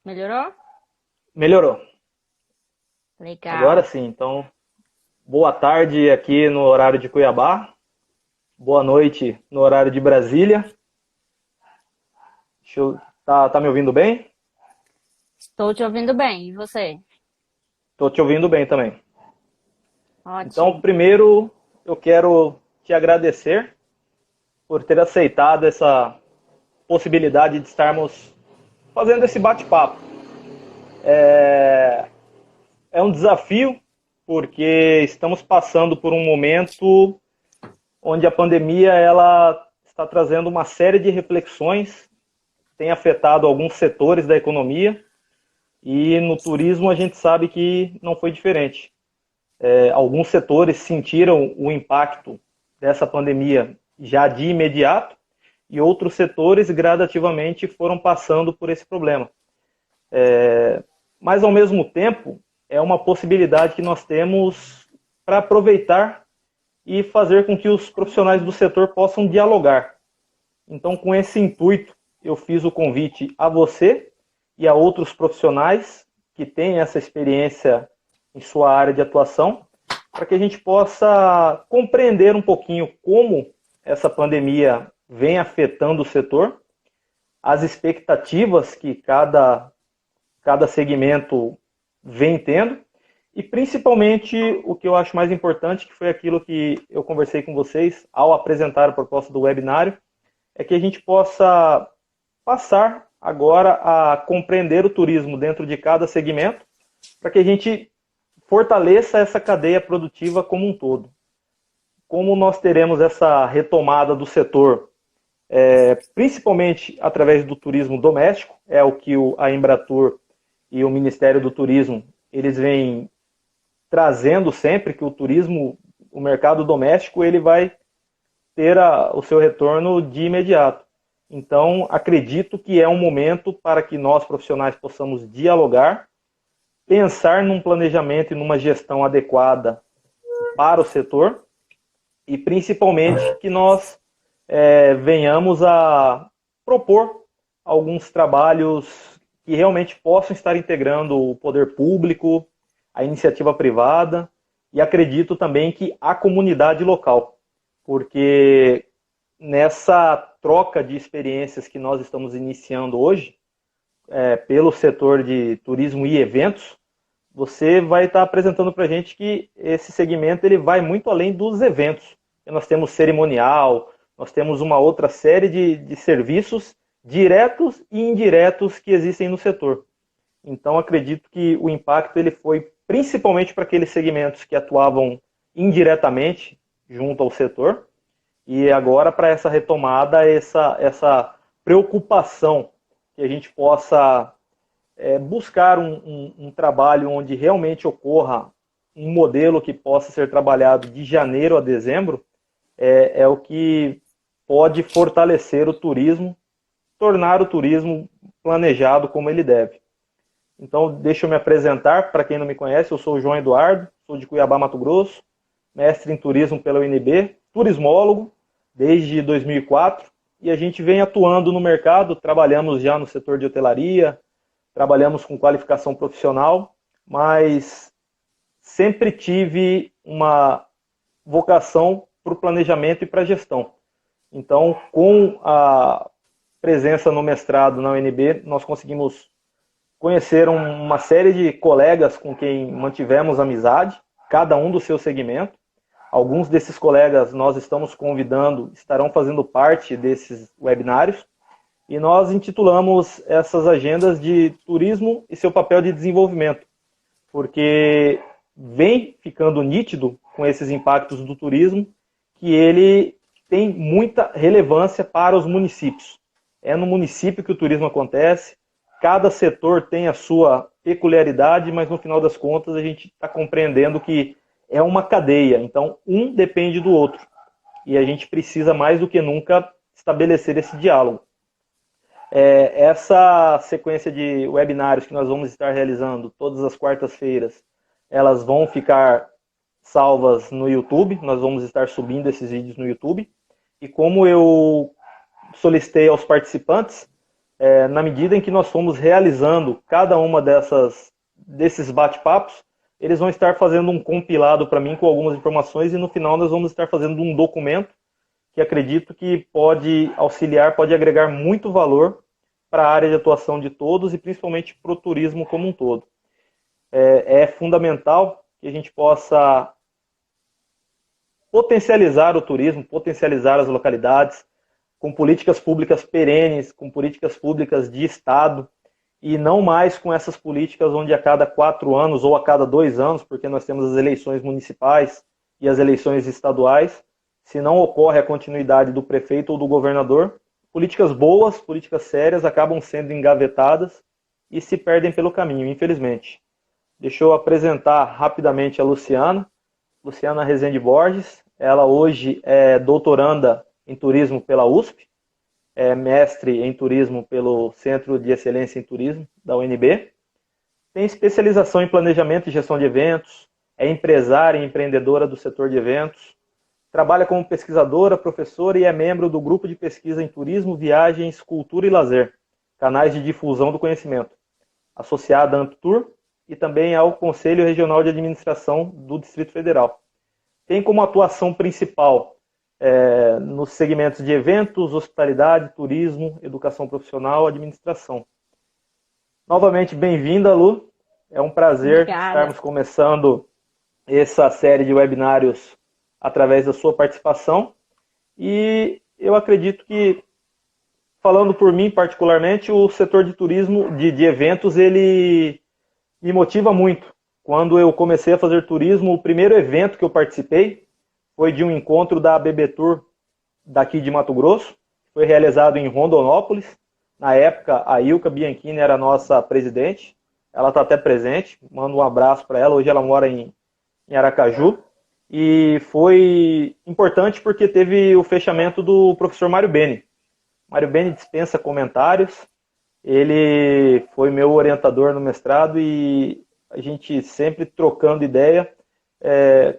Melhorou? Melhorou. Agora Legal. sim. Então, boa tarde aqui no horário de Cuiabá. Boa noite no horário de Brasília. Tá me ouvindo bem? Estou te ouvindo bem. E você? Estou te ouvindo bem também. Então, Ótimo. primeiro, eu quero te agradecer por ter aceitado essa possibilidade de estarmos fazendo esse bate-papo. É um desafio, porque estamos passando por um momento onde a pandemia ela está trazendo uma série de reflexões, tem afetado alguns setores da economia e no turismo a gente sabe que não foi diferente. Alguns setores sentiram o impacto dessa pandemia já de imediato e outros setores gradativamente foram passando por esse problema. Mas, ao mesmo tempo, é uma possibilidade que nós temos para aproveitar e fazer com que os profissionais do setor possam dialogar. Então, com esse intuito, eu fiz o convite a você e a outros profissionais que têm essa experiência em sua área de atuação, para que a gente possa compreender um pouquinho como essa pandemia vem afetando o setor, as expectativas que cada segmento vem tendo, e principalmente o que eu acho mais importante, que foi aquilo que eu conversei com vocês ao apresentar a proposta do webinário, é que a gente possa passar agora a compreender o turismo dentro de cada segmento, para que a gente fortaleça essa cadeia produtiva como um todo. Como nós teremos essa retomada do setor, principalmente através do turismo doméstico, é o que a Embratur e o Ministério do Turismo eles vêm trazendo sempre, que o turismo, o mercado doméstico, ele vai ter o seu retorno de imediato. Então, acredito que é um momento para que nós, profissionais, possamos dialogar, pensar num planejamento e numa gestão adequada para o setor e, principalmente, que nós venhamos a propor alguns trabalhos que realmente possam estar integrando o poder público, a iniciativa privada e acredito também que a comunidade local, porque nessa troca de experiências que nós estamos iniciando hoje, pelo setor de turismo e eventos, você vai estar apresentando para a gente que esse segmento ele vai muito além dos eventos. Nós temos cerimonial, nós temos uma outra série de serviços diretos e indiretos que existem no setor. Então, acredito que o impacto ele foi principalmente para aqueles segmentos que atuavam indiretamente junto ao setor, e agora para essa retomada, essa preocupação que a gente possa buscar um trabalho onde realmente ocorra um modelo que possa ser trabalhado de janeiro a dezembro, é o que pode fortalecer o turismo, tornar o turismo planejado como ele deve. Então, deixa eu me apresentar, para quem não me conhece, eu sou o João Eduardo, sou de Cuiabá, Mato Grosso, mestre em turismo pela UNB, turismólogo desde 2004, e a gente vem atuando no mercado, trabalhamos já no setor de hotelaria, trabalhamos com qualificação profissional, mas sempre tive uma vocação para o planejamento e para a gestão. Então, com a presença no mestrado na UNB, nós conseguimos conhecer uma série de colegas com quem mantivemos amizade, cada um do seu segmento. Alguns desses colegas nós estamos convidando, estarão fazendo parte desses webinários, e nós intitulamos essas agendas de turismo e seu papel de desenvolvimento, porque vem ficando nítido com esses impactos do turismo que ele tem muita relevância para os municípios. É no município que o turismo acontece, cada setor tem a sua peculiaridade, mas no final das contas a gente está compreendendo que é uma cadeia, então um depende do outro. E a gente precisa mais do que nunca estabelecer esse diálogo. Essa sequência de webinários que nós vamos estar realizando todas as quartas-feiras, elas vão ficar salvas no YouTube, nós vamos estar subindo esses vídeos no YouTube. E como eu solicitei aos participantes, na medida em que nós fomos realizando cada uma desses bate-papos, eles vão estar fazendo um compilado para mim com algumas informações e no final nós vamos estar fazendo um documento que acredito que pode auxiliar, pode agregar muito valor para a área de atuação de todos e principalmente para o turismo como um todo. É fundamental que a gente possa potencializar o turismo, potencializar as localidades, com políticas públicas perenes, com políticas públicas de Estado, e não mais com essas políticas onde a cada 4 anos ou a cada 2 anos, porque nós temos as eleições municipais e as eleições estaduais, se não ocorre a continuidade do prefeito ou do governador, políticas boas, políticas sérias acabam sendo engavetadas e se perdem pelo caminho, infelizmente. Deixa eu apresentar rapidamente a Luciana Rezende Borges. Ela hoje é doutoranda em turismo pela USP, é mestre em turismo pelo Centro de Excelência em Turismo da UNB, tem especialização em planejamento e gestão de eventos, é empresária e empreendedora do setor de eventos, trabalha como pesquisadora, professora e é membro do grupo de pesquisa em turismo, viagens, cultura e lazer, canais de difusão do conhecimento, associada à Amptur e também ao Conselho Regional de Administração do Distrito Federal. Tem como atuação principal nos segmentos de eventos, hospitalidade, turismo, educação profissional, administração. Novamente, bem-vinda, Lu. É um prazer estarmos começando essa série de webinários através da sua participação. E eu acredito que, falando por mim particularmente, o setor de turismo, de eventos, ele me motiva muito. Quando eu comecei a fazer turismo, o primeiro evento que eu participei foi de um encontro da ABB Tour daqui de Mato Grosso, foi realizado em Rondonópolis. Na época, a Ilka Bianchini era a nossa presidente, ela está até presente, mando um abraço para ela, hoje ela mora em Aracaju, e foi importante porque teve o fechamento do professor Mário Beni. Mário Beni dispensa comentários, ele foi meu orientador no mestrado e a gente sempre trocando ideia,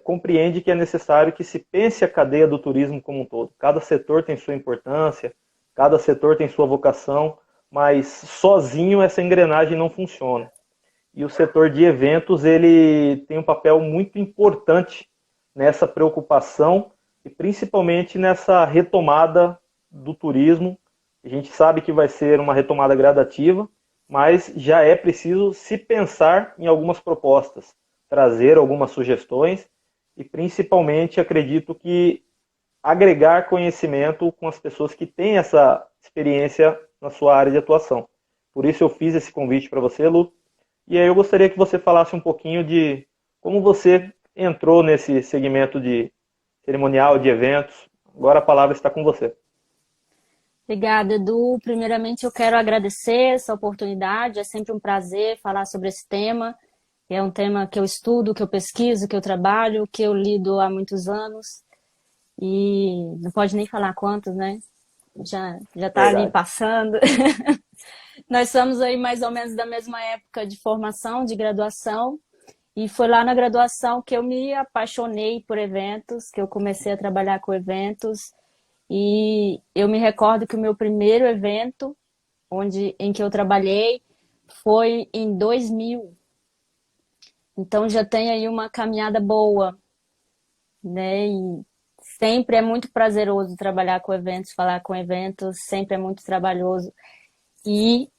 compreende que é necessário que se pense a cadeia do turismo como um todo. Cada setor tem sua importância, cada setor tem sua vocação, mas sozinho essa engrenagem não funciona. E o setor de eventos ele tem um papel muito importante nessa preocupação e principalmente nessa retomada do turismo. A gente sabe que vai ser uma retomada gradativa, mas já é preciso se pensar em algumas propostas, trazer algumas sugestões e, principalmente, acredito que agregar conhecimento com as pessoas que têm essa experiência na sua área de atuação. Por isso eu fiz esse convite para você, Lu, e aí eu gostaria que você falasse um pouquinho de como você entrou nesse segmento de cerimonial, de eventos. Agora a palavra está com você. Obrigada, Edu. Primeiramente, eu quero agradecer essa oportunidade. É sempre um prazer falar sobre esse tema. É um tema que eu estudo, que eu pesquiso, que eu trabalho, que eu lido há muitos anos. E não pode nem falar quantos, né? Já está ali passando. Nós somos aí mais ou menos da mesma época de formação, de graduação. E foi lá na graduação que eu me apaixonei por eventos, que eu comecei a trabalhar com eventos. E eu me recordo que o meu primeiro evento em que eu trabalhei foi em 2000. Então já tem aí uma caminhada boa, né? E sempre é muito prazeroso trabalhar com eventos, falar com eventos, sempre é muito trabalhoso. E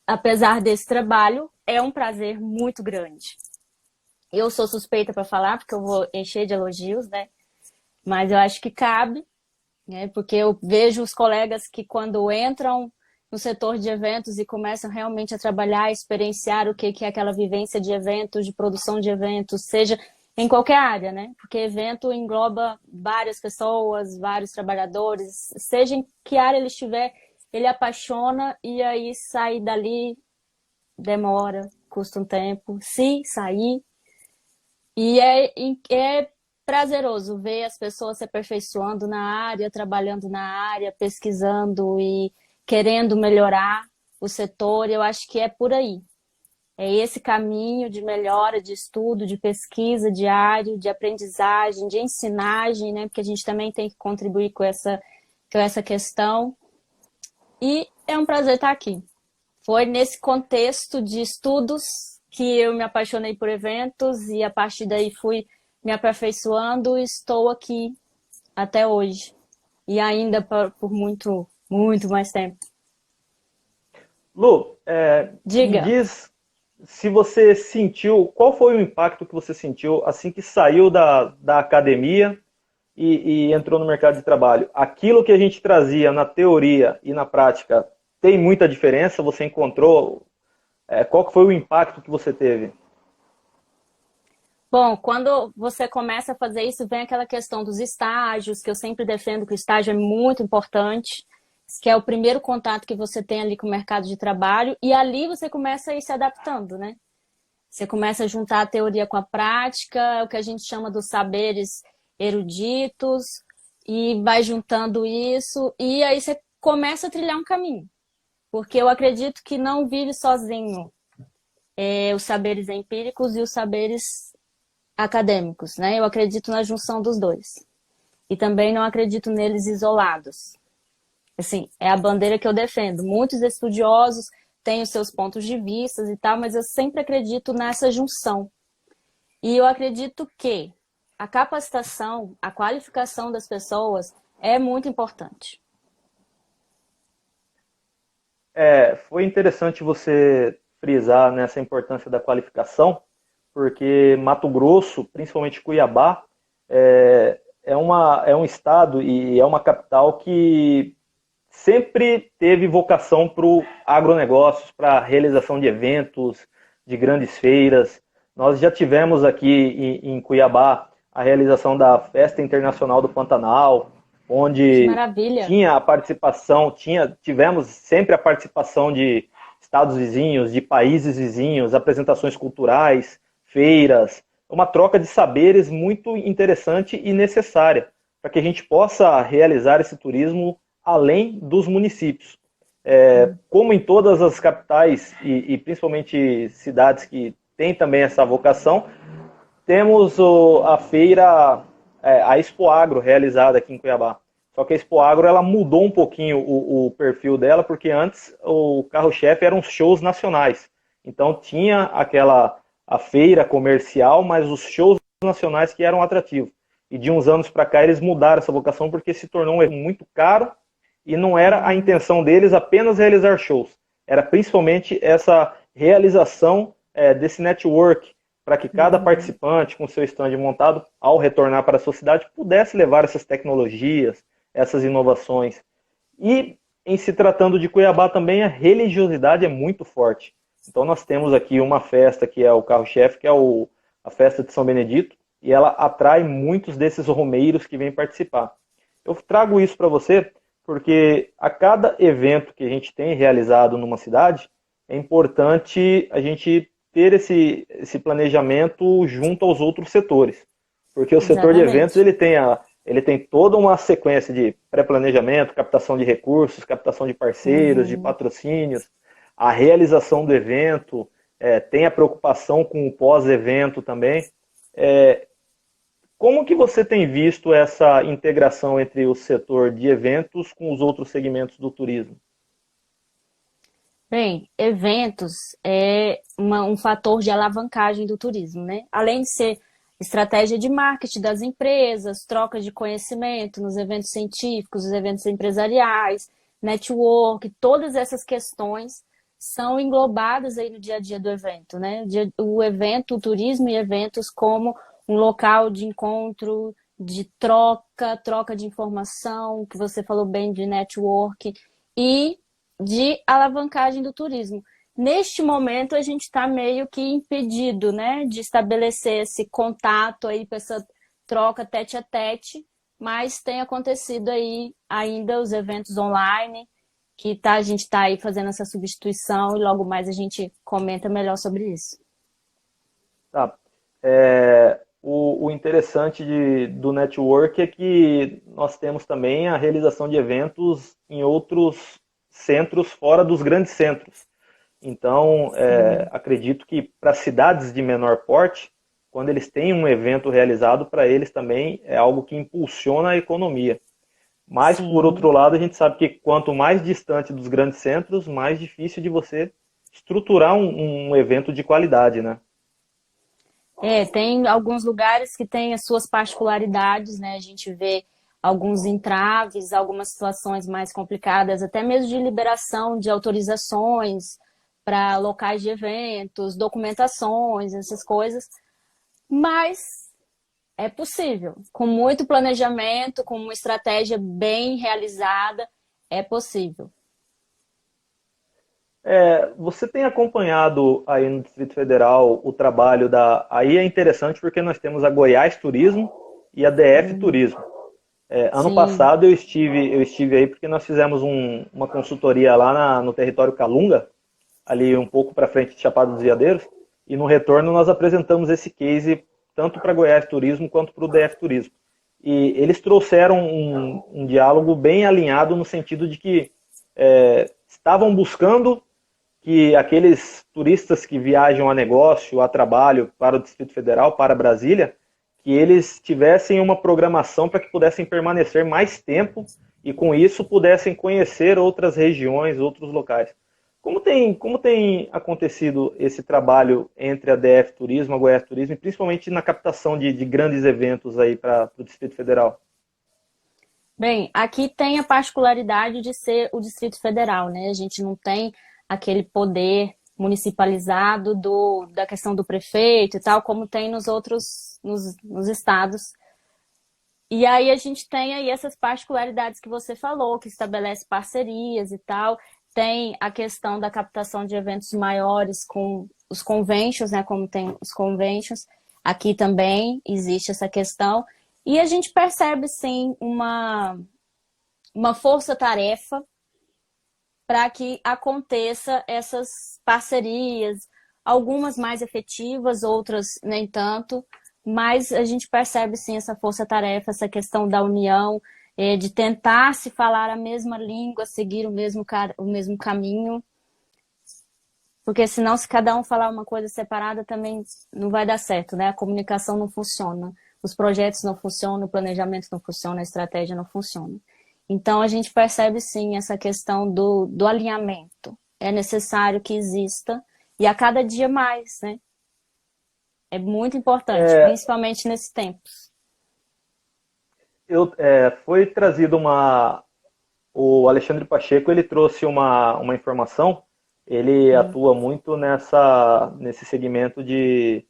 apesar desse trabalho, é um prazer muito grande. Eu sou suspeita para falar, porque eu vou encher de elogios, né? Mas eu acho que cabe, né? Porque eu vejo os colegas que quando entram no setor de eventos e começam realmente a trabalhar, a experienciar o que é aquela vivência de eventos, de produção de eventos, seja em qualquer área, né? Porque evento engloba várias pessoas, vários trabalhadores, seja em que área ele estiver, ele apaixona e aí sair dali demora, custa um tempo, se sair. E é prazeroso ver as pessoas se aperfeiçoando na área, trabalhando na área, pesquisando e querendo melhorar o setor. Eu acho que é por aí. É esse caminho de melhora, de estudo, de pesquisa diário, de aprendizagem, de ensinagem, né? Porque a gente também tem que contribuir com essa questão. E é um prazer estar aqui. Foi nesse contexto de estudos que eu me apaixonei por eventos e a partir daí fui me aperfeiçoando e estou aqui até hoje. E ainda por muito, muito mais tempo. Lu, me Diga. diz se você sentiu, qual foi o impacto que você sentiu assim que saiu da academia e entrou no mercado de trabalho? Aquilo que a gente trazia na teoria e na prática tem muita diferença? Você encontrou? Qual que foi o impacto que você teve? Bom, quando você começa a fazer isso, vem aquela questão dos estágios, que eu sempre defendo que o estágio é muito importante, que é o primeiro contato que você tem ali com o mercado de trabalho, e ali você começa a ir se adaptando, né? Você começa a juntar a teoria com a prática, o que a gente chama dos saberes eruditos, e vai juntando isso, e aí você começa a trilhar um caminho. Porque eu acredito que não vive sozinho os saberes empíricos e os saberes acadêmicos, né? Eu acredito na junção dos dois. E também não acredito neles isolados. Assim, é a bandeira que eu defendo. Muitos estudiosos têm os seus pontos de vista e tal, mas eu sempre acredito nessa junção. E eu acredito que a capacitação, a qualificação das pessoas é muito importante. Foi interessante você frisar nessa importância da qualificação, porque Mato Grosso, principalmente Cuiabá, é um estado e é uma capital que sempre teve vocação para o agronegócio, para a realização de eventos, de grandes feiras. Nós já tivemos aqui em Cuiabá a realização da Festa Internacional do Pantanal, Que onde maravilha! tinha a participação, tivemos sempre a participação de estados vizinhos, de países vizinhos, apresentações culturais, feiras, uma troca de saberes muito interessante e necessária para que a gente possa realizar esse turismo além dos municípios. Como em todas as capitais e principalmente cidades que têm também essa vocação, temos a feira, a Expo Agro, realizada aqui em Cuiabá. Só que a Expo Agro ela mudou um pouquinho o perfil dela, porque antes o carro-chefe eram os shows nacionais. Então tinha a feira comercial, mas os shows nacionais que eram atrativos. E de uns anos para cá eles mudaram essa vocação porque se tornou um evento muito caro e não era a intenção deles apenas realizar shows. Era principalmente essa realização desse network, para que cada participante, com seu stand montado, ao retornar para a sua cidade, pudesse levar essas tecnologias, essas inovações. E, em se tratando de Cuiabá também, a religiosidade é muito forte. Então, nós temos aqui uma festa que é o carro-chefe, que é a festa de São Benedito, e ela atrai muitos desses romeiros que vêm participar. Eu trago isso para você porque a cada evento que a gente tem realizado numa cidade, é importante a gente ter esse planejamento junto aos outros setores. Porque o setor de eventos Exatamente. ele tem toda uma sequência de pré-planejamento, captação de recursos, captação de parceiros, de patrocínios, a realização do evento, tem a preocupação com o pós-evento também. Como que você tem visto essa integração entre o setor de eventos com os outros segmentos do turismo? Bem, eventos é um fator de alavancagem do turismo, né? Além de ser estratégia de marketing das empresas, troca de conhecimento nos eventos científicos, nos eventos empresariais, network, todas essas questões são englobadas aí no dia a dia do evento, né? O evento, o turismo e eventos como um local de encontro, de troca de informação, que você falou bem de network, e de alavancagem do turismo. Neste momento, a gente está meio que impedido, né, de estabelecer esse contato aí, com essa troca tete a tete, mas tem acontecido aí ainda os eventos online, que a gente está aí fazendo essa substituição e logo mais a gente comenta melhor sobre isso. Tá. O interessante do network é que nós temos também a realização de eventos em outros centros fora dos grandes centros. Então, acredito que para cidades de menor porte, quando eles têm um evento realizado, para eles também é algo que impulsiona a economia. Mas, por sim. outro lado, a gente sabe que quanto mais distante dos grandes centros, mais difícil de você estruturar um evento de qualidade, né? É, tem alguns lugares que têm as suas particularidades, né? A gente vê alguns entraves, algumas situações mais complicadas, até mesmo de liberação de autorizações para locais de eventos, documentações, essas coisas. Mas é possível. Com muito planejamento, com uma estratégia bem realizada, é possível. Você tem acompanhado aí no Distrito Federal o trabalho da. Aí é interessante porque nós temos a Goiás Turismo e a DF Uhum. Turismo. Ano Sim, passado eu estive aí porque nós fizemos uma consultoria lá no território Calunga, ali um pouco para frente de Chapada dos Veadeiros, e no retorno nós apresentamos esse case tanto para Goiás Turismo quanto para o DF Turismo. E eles trouxeram um diálogo bem alinhado no sentido de que estavam buscando que aqueles turistas que viajam a negócio, a trabalho para o Distrito Federal, para Brasília, que eles tivessem uma programação para que pudessem permanecer mais tempo e com isso pudessem conhecer outras regiões, outros locais. Como tem acontecido esse trabalho entre a DF Turismo, a Goiás Turismo, e principalmente na captação de grandes eventos aí para o Distrito Federal? bem, aqui tem a particularidade de ser o Distrito Federal, né? A gente não tem aquele poder municipalizado da questão do prefeito e tal, como tem nos estados. E aí a gente tem aí essas particularidades que você falou, que estabelece parcerias e tal. Tem a questão da captação de eventos maiores com os conventions, né? Como tem os conventions. Aqui também existe essa questão. E a gente percebe, sim, uma força-tarefa para que aconteça essas parcerias, algumas mais efetivas, outras nem tanto, mas a gente percebe sim essa força-tarefa, essa questão da união, de tentar se falar a mesma língua, seguir o mesmo caminho, porque senão se cada um falar uma coisa separada também não vai dar certo, né? A comunicação não funciona, os projetos não funcionam, o planejamento não funciona, a estratégia não funciona. Então a gente percebe sim essa questão do alinhamento. É necessário que exista e a cada dia mais, né? É muito importante, É, principalmente nesses tempos. foi trazido o Alexandre Pacheco ele trouxe uma informação. Ele Hum. atua muito nesse segmento de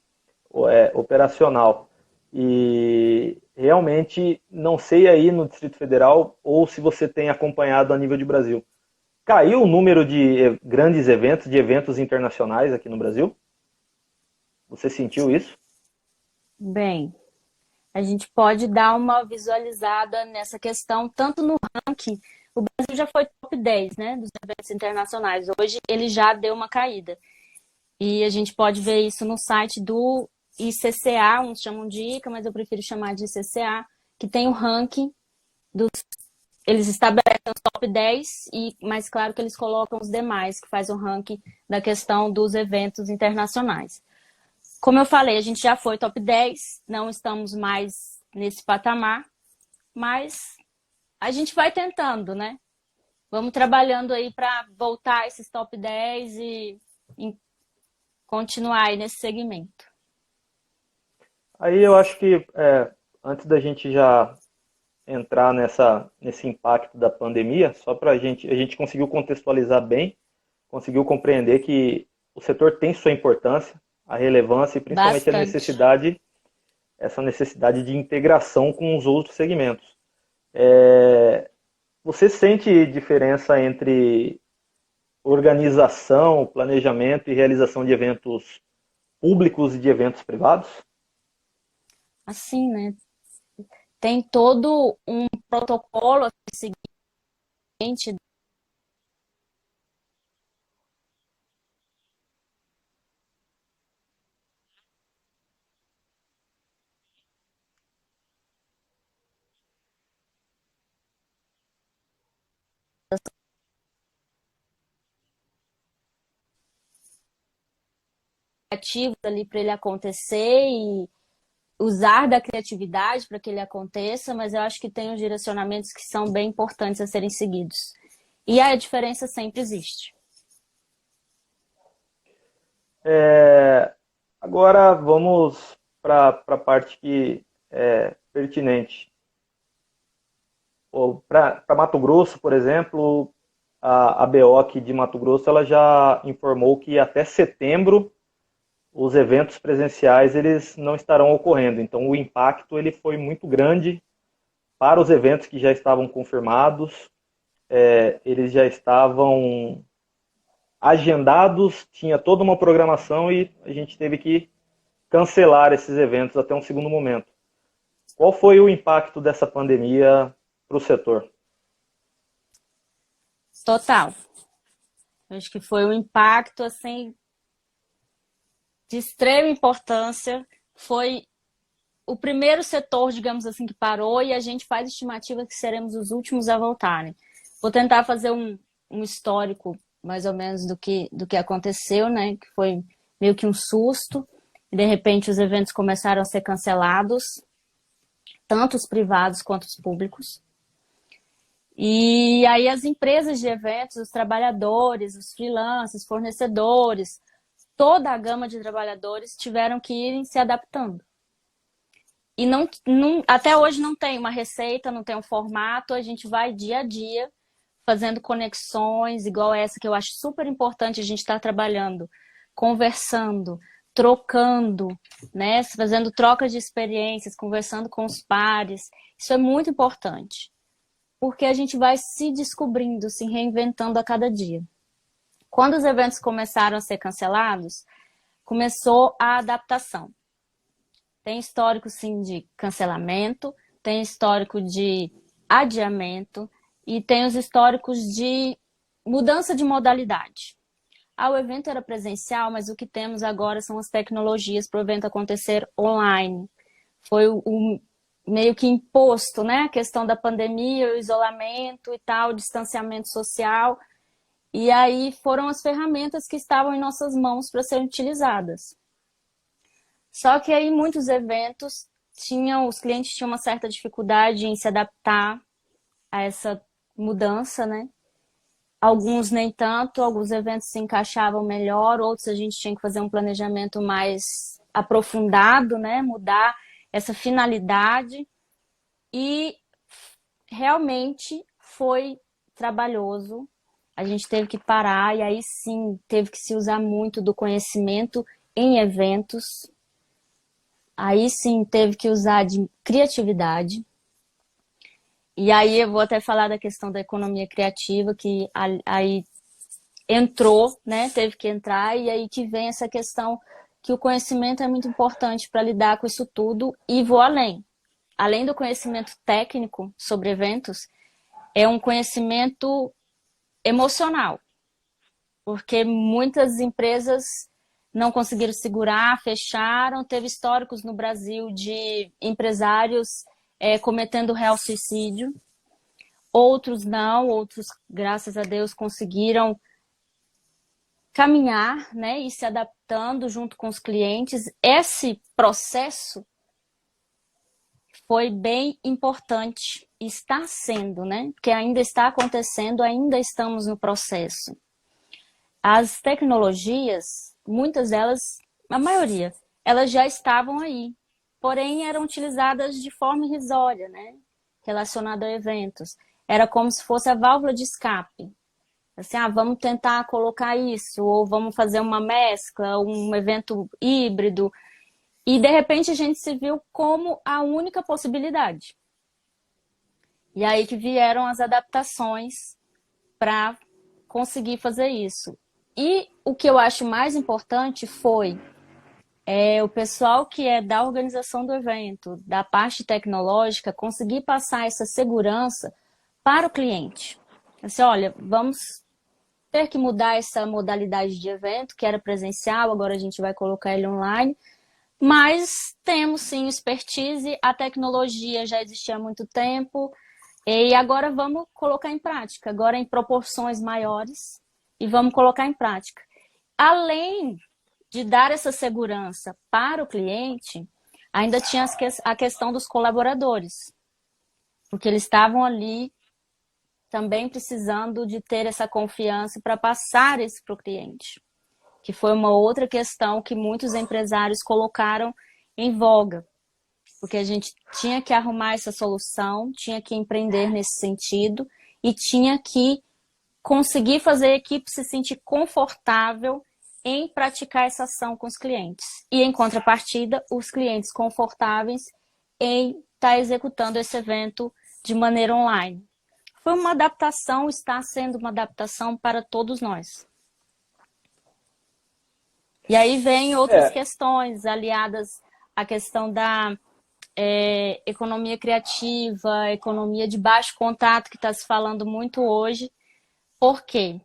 operacional. E realmente não sei aí no Distrito Federal ou se você tem acompanhado a nível de Brasil. Caiu o número de grandes eventos, de eventos internacionais aqui no Brasil? Você sentiu isso? Bem, a gente pode dar uma visualizada nessa questão, tanto no ranking. O Brasil já foi top 10, né, dos eventos internacionais. Hoje ele já deu uma caída. E a gente pode ver isso no site do ICCA, uns chamam de ICA, mas eu prefiro chamar de ICCA, que tem o ranking dos. Eles estabelecem os top 10, mas claro que eles colocam os demais, que faz o ranking da questão dos eventos internacionais. Como eu falei, a gente já foi top 10, não estamos mais nesse patamar, mas a gente vai tentando, né? Vamos trabalhando aí para voltar a esses top 10 e continuar aí nesse segmento. Aí eu acho que antes da gente já entrar nesse impacto da pandemia, só para a gente conseguiu contextualizar bem, conseguiu compreender que o setor tem sua importância, a relevância e principalmente Bastante. essa necessidade de integração com os outros segmentos. Você sente diferença entre organização, planejamento e realização de eventos públicos e de eventos privados? Assim, né? Tem todo um protocolo seguinte ativos ali para ele acontecer e usar da criatividade para que ele aconteça, mas eu acho que tem uns direcionamentos que são bem importantes a serem seguidos. E a diferença sempre existe. Agora vamos para a parte que é pertinente. Para Mato Grosso, por exemplo, a BEOC de Mato Grosso ela já informou que até setembro os eventos presenciais eles não estarão ocorrendo. Então o impacto ele foi muito grande para os eventos que já estavam confirmados. Eles já estavam agendados, tinha toda uma programação e a gente teve que cancelar esses eventos até um segundo momento. Qual foi o impacto dessa pandemia para o setor? Total. Eu acho que foi um impacto assim de extrema importância. Foi o primeiro setor, digamos assim, que parou e a gente faz estimativa que seremos os últimos a voltarem. Vou tentar fazer um histórico mais ou menos do que aconteceu, né? Que foi meio que um susto. E, de repente os eventos começaram a ser cancelados, tanto os privados quanto os públicos. E aí as empresas de eventos, os trabalhadores, os freelancers, fornecedores, toda a gama de trabalhadores tiveram que ir se adaptando. E até hoje não tem uma receita, não tem um formato, a gente vai dia a dia fazendo conexões, igual essa que eu acho super importante a gente estar trabalhando, conversando, trocando, né? Fazendo trocas de experiências, conversando com os pares. Isso é muito importante, porque a gente vai se descobrindo, se reinventando a cada dia. Quando os eventos começaram a ser cancelados, começou a adaptação. Tem histórico, sim, de cancelamento, tem histórico de adiamento e tem os históricos de mudança de modalidade. O evento era presencial, mas o que temos agora são as tecnologias para o evento acontecer online. Foi o meio que imposto, né? A questão da pandemia, o isolamento e tal, o distanciamento social. E aí foram as ferramentas que estavam em nossas mãos para serem utilizadas. Só que aí muitos eventos os clientes tinham uma certa dificuldade em se adaptar a essa mudança, né? Alguns nem tanto, alguns eventos se encaixavam melhor, outros a gente tinha que fazer um planejamento mais aprofundado, né? Mudar essa finalidade. E realmente foi trabalhoso. A gente teve que parar e aí sim teve que se usar muito do conhecimento em eventos. Aí sim teve que usar de criatividade. E aí eu vou até falar da questão da economia criativa, que aí entrou, né? Teve que entrar, e aí que vem essa questão que o conhecimento é muito importante para lidar com isso tudo, e vou além. Além do conhecimento técnico sobre eventos, é um conhecimento emocional, porque muitas empresas não conseguiram segurar, fecharam. Teve históricos no Brasil de empresários cometendo real suicídio. Outros não, outros, graças a Deus, conseguiram caminhar, né, e se adaptando junto com os clientes. Esse processo foi bem importante, está sendo, né, porque ainda está acontecendo, ainda estamos no processo. As tecnologias, muitas delas, a maioria, elas já estavam aí, porém eram utilizadas de forma irrisória, né, relacionada a eventos. Era como se fosse a válvula de escape. Assim, vamos tentar colocar isso, ou vamos fazer uma mescla, um evento híbrido. E, de repente, a gente se viu como a única possibilidade. E aí que vieram as adaptações para conseguir fazer isso. E o que eu acho mais importante foi o pessoal que é da organização do evento, da parte tecnológica, conseguir passar essa segurança para o cliente. Assim, olha, vamos ter que mudar essa modalidade de evento, que era presencial, agora a gente vai colocar ele online, mas temos sim expertise, a tecnologia já existia há muito tempo, e agora vamos colocar em prática, agora em proporções maiores, e vamos colocar em prática. Além de dar essa segurança para o cliente, ainda tinha a questão dos colaboradores, porque eles estavam ali também precisando de ter essa confiança para passar isso para o cliente, que foi uma outra questão que muitos empresários colocaram em voga, porque a gente tinha que arrumar essa solução, tinha que empreender nesse sentido e tinha que conseguir fazer a equipe se sentir confortável em praticar essa ação com os clientes. E, em contrapartida, os clientes confortáveis em estar executando esse evento de maneira online. Foi uma adaptação, está sendo uma adaptação para todos nós. E aí vem outras questões aliadas à questão da economia criativa, economia de baixo contato, que está se falando muito hoje. Por quê?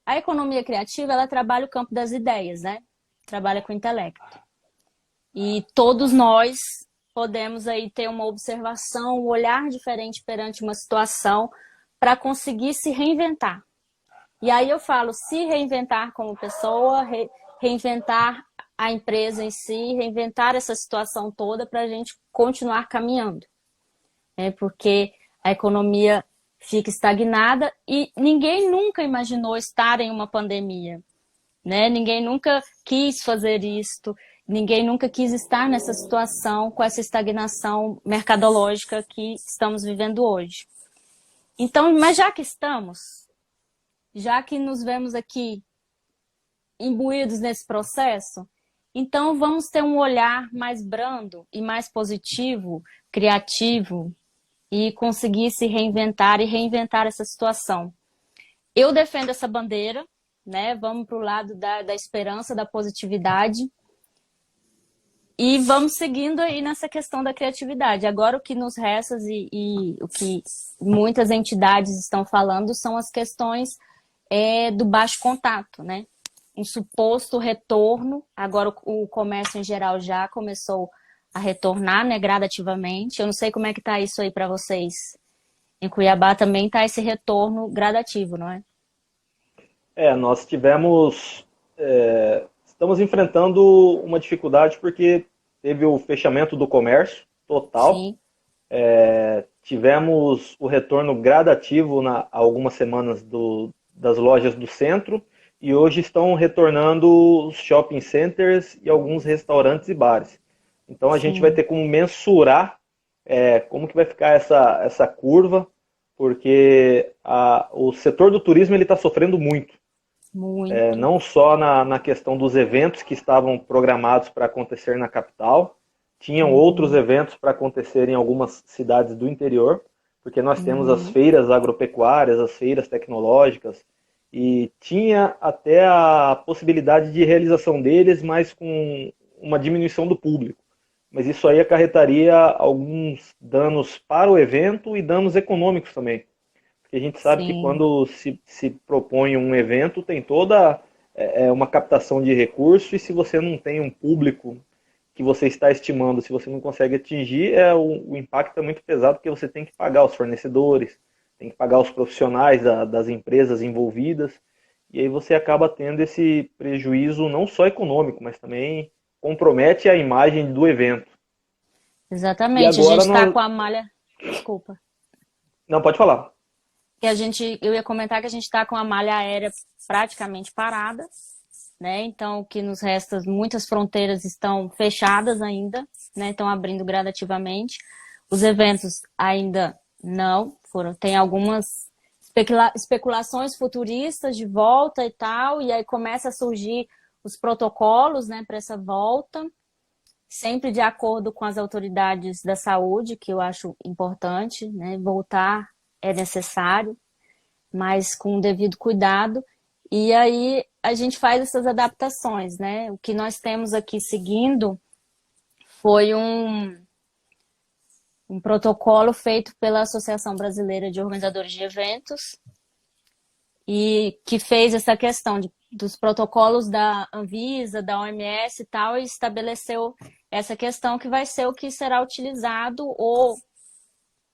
A economia criativa, ela trabalha o campo das ideias, né? Trabalha com o intelecto. E todos nós podemos aí ter uma observação, um olhar diferente perante uma situação para conseguir se reinventar. E aí eu falo, se reinventar como pessoa, reinventar a empresa em si, reinventar essa situação toda para a gente continuar caminhando. Porque a economia fica estagnada e ninguém nunca imaginou estar em uma pandemia, né? Ninguém nunca quis fazer isto, ninguém nunca quis estar nessa situação com essa estagnação mercadológica que estamos vivendo hoje. Então, mas já que estamos, já que nos vemos aqui imbuídos nesse processo, então vamos ter um olhar mais brando e mais positivo, criativo, e conseguir se reinventar e reinventar essa situação. Eu defendo essa bandeira, né? Vamos para o lado da esperança, da positividade e vamos seguindo aí nessa questão da criatividade. Agora o que nos resta e o que muitas entidades estão falando são as questões do baixo contato, né? Um suposto retorno, agora o comércio em geral já começou a retornar, né, gradativamente. Eu não sei como é que tá isso aí para vocês. Em Cuiabá também tá esse retorno gradativo, não é? Nós estamos enfrentando uma dificuldade porque teve o fechamento do comércio total. Sim. Tivemos o retorno gradativo há algumas semanas das lojas do centro e hoje estão retornando os shopping centers e alguns restaurantes e bares. Então a gente vai ter como mensurar como que vai ficar essa curva, porque o setor do turismo está sofrendo muito. Muito. Não só na questão dos eventos que estavam programados para acontecer na capital, tinham outros eventos para acontecer em algumas cidades do interior, porque nós temos as feiras agropecuárias, as feiras tecnológicas, e tinha até a possibilidade de realização deles, mas com uma diminuição do público. Mas isso aí acarretaria alguns danos para o evento e danos econômicos também. Porque a gente sabe que quando se propõe um evento, tem toda uma captação de recursos, e se você não tem um público que você está estimando, se você não consegue atingir, o impacto é muito pesado, porque você tem que pagar os fornecedores, tem que pagar os profissionais das empresas envolvidas, e aí você acaba tendo esse prejuízo não só econômico, mas também compromete a imagem do evento. Exatamente, a gente está com a malha... Desculpa. Não, pode falar. Eu ia comentar que a gente está com a malha aérea praticamente parada, né? Então, o que nos resta, muitas fronteiras estão fechadas ainda, né? Estão abrindo gradativamente. Os eventos ainda não foram. Tem algumas especulações futuristas de volta e tal, e aí começa a surgir os protocolos, né, para essa volta, sempre de acordo com as autoridades da saúde, que eu acho importante, né? Voltar é necessário, mas com o devido cuidado. E aí a gente faz essas adaptações, né? O que nós temos aqui seguindo foi um protocolo feito pela Associação Brasileira de Organizadores de Eventos e que fez essa questão dos protocolos da Anvisa, da OMS e tal, e estabeleceu essa questão que vai ser o que será utilizado ou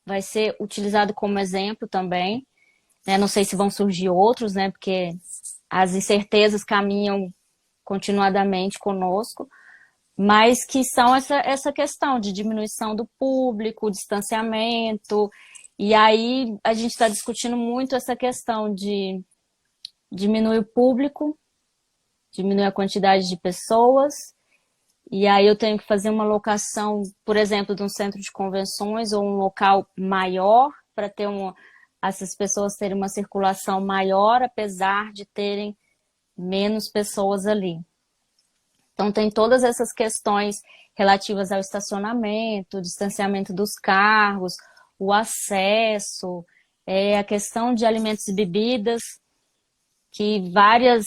vai ser utilizado como exemplo também, né? Não sei se vão surgir outros, né? Porque as incertezas caminham continuadamente conosco, mas que são essa questão de diminuição do público, distanciamento, e aí a gente está discutindo muito essa questão de diminuir o público, diminuir a quantidade de pessoas, e aí eu tenho que fazer uma locação, por exemplo, de um centro de convenções ou um local maior para ter essas pessoas terem uma circulação maior, apesar de terem menos pessoas ali. Então tem todas essas questões relativas ao estacionamento, distanciamento dos carros, o acesso, a questão de alimentos e bebidas, que várias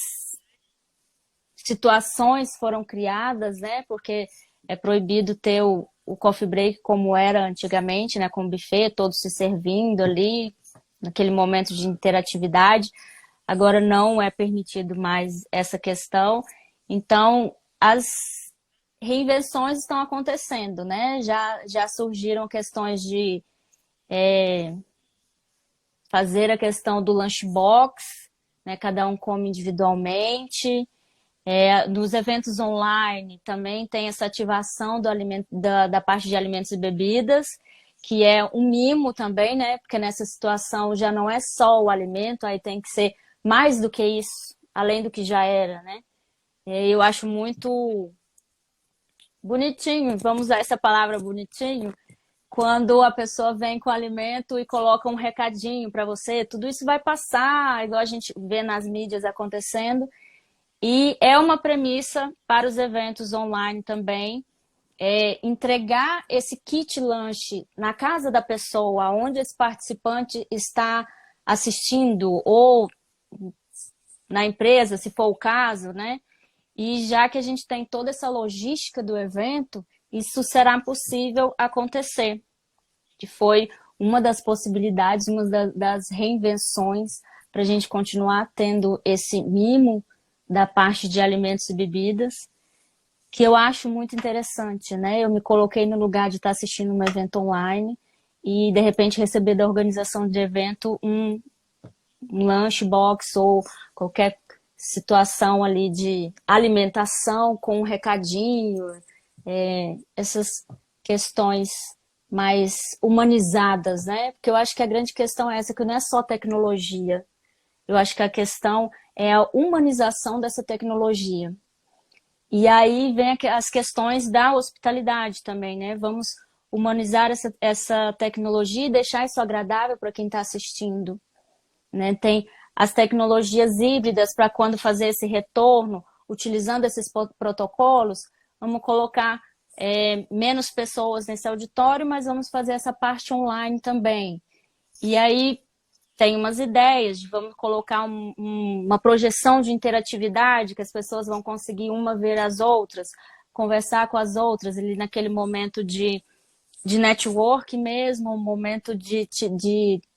situações foram criadas, né? Porque é proibido ter o coffee break como era antigamente, né? Com o buffet, todos se servindo ali, naquele momento de interatividade. Agora não é permitido mais essa questão. Então, as reinvenções estão acontecendo, né? Já surgiram questões de fazer a questão do lunchbox, né? Cada um come individualmente. Nos eventos online também tem essa ativação da parte de alimentos e bebidas, que é um mimo também, né? Porque nessa situação já não é só o alimento, aí tem que ser mais do que isso, além do que já era, né? Eu acho muito bonitinho, vamos usar essa palavra bonitinho, quando a pessoa vem com o alimento e coloca um recadinho para você, tudo isso vai passar, igual a gente vê nas mídias acontecendo. E é uma premissa para os eventos online também, entregar esse kit lanche na casa da pessoa, onde esse participante está assistindo, ou na empresa, se for o caso, né? E já que a gente tem toda essa logística do evento, isso será possível acontecer, que foi uma das possibilidades, uma das reinvenções para a gente continuar tendo esse mimo da parte de alimentos e bebidas, que eu acho muito interessante, né? Eu me coloquei no lugar de estar assistindo um evento online e, de repente, receber da organização de evento um lunchbox ou qualquer situação ali de alimentação com um recadinho, essas questões mais humanizadas, né? Porque eu acho que a grande questão é essa, que não é só tecnologia. Eu acho que a questão é a humanização dessa tecnologia. E aí vem as questões da hospitalidade também, né? Vamos humanizar essa tecnologia e deixar isso agradável para quem está assistindo, né? Tem as tecnologias híbridas para quando fazer esse retorno, utilizando esses protocolos, vamos colocar menos pessoas nesse auditório, mas vamos fazer essa parte online também. E aí tem umas ideias de vamos colocar uma projeção de interatividade, que as pessoas vão conseguir uma ver as outras, conversar com as outras, ali naquele momento de network mesmo, um momento de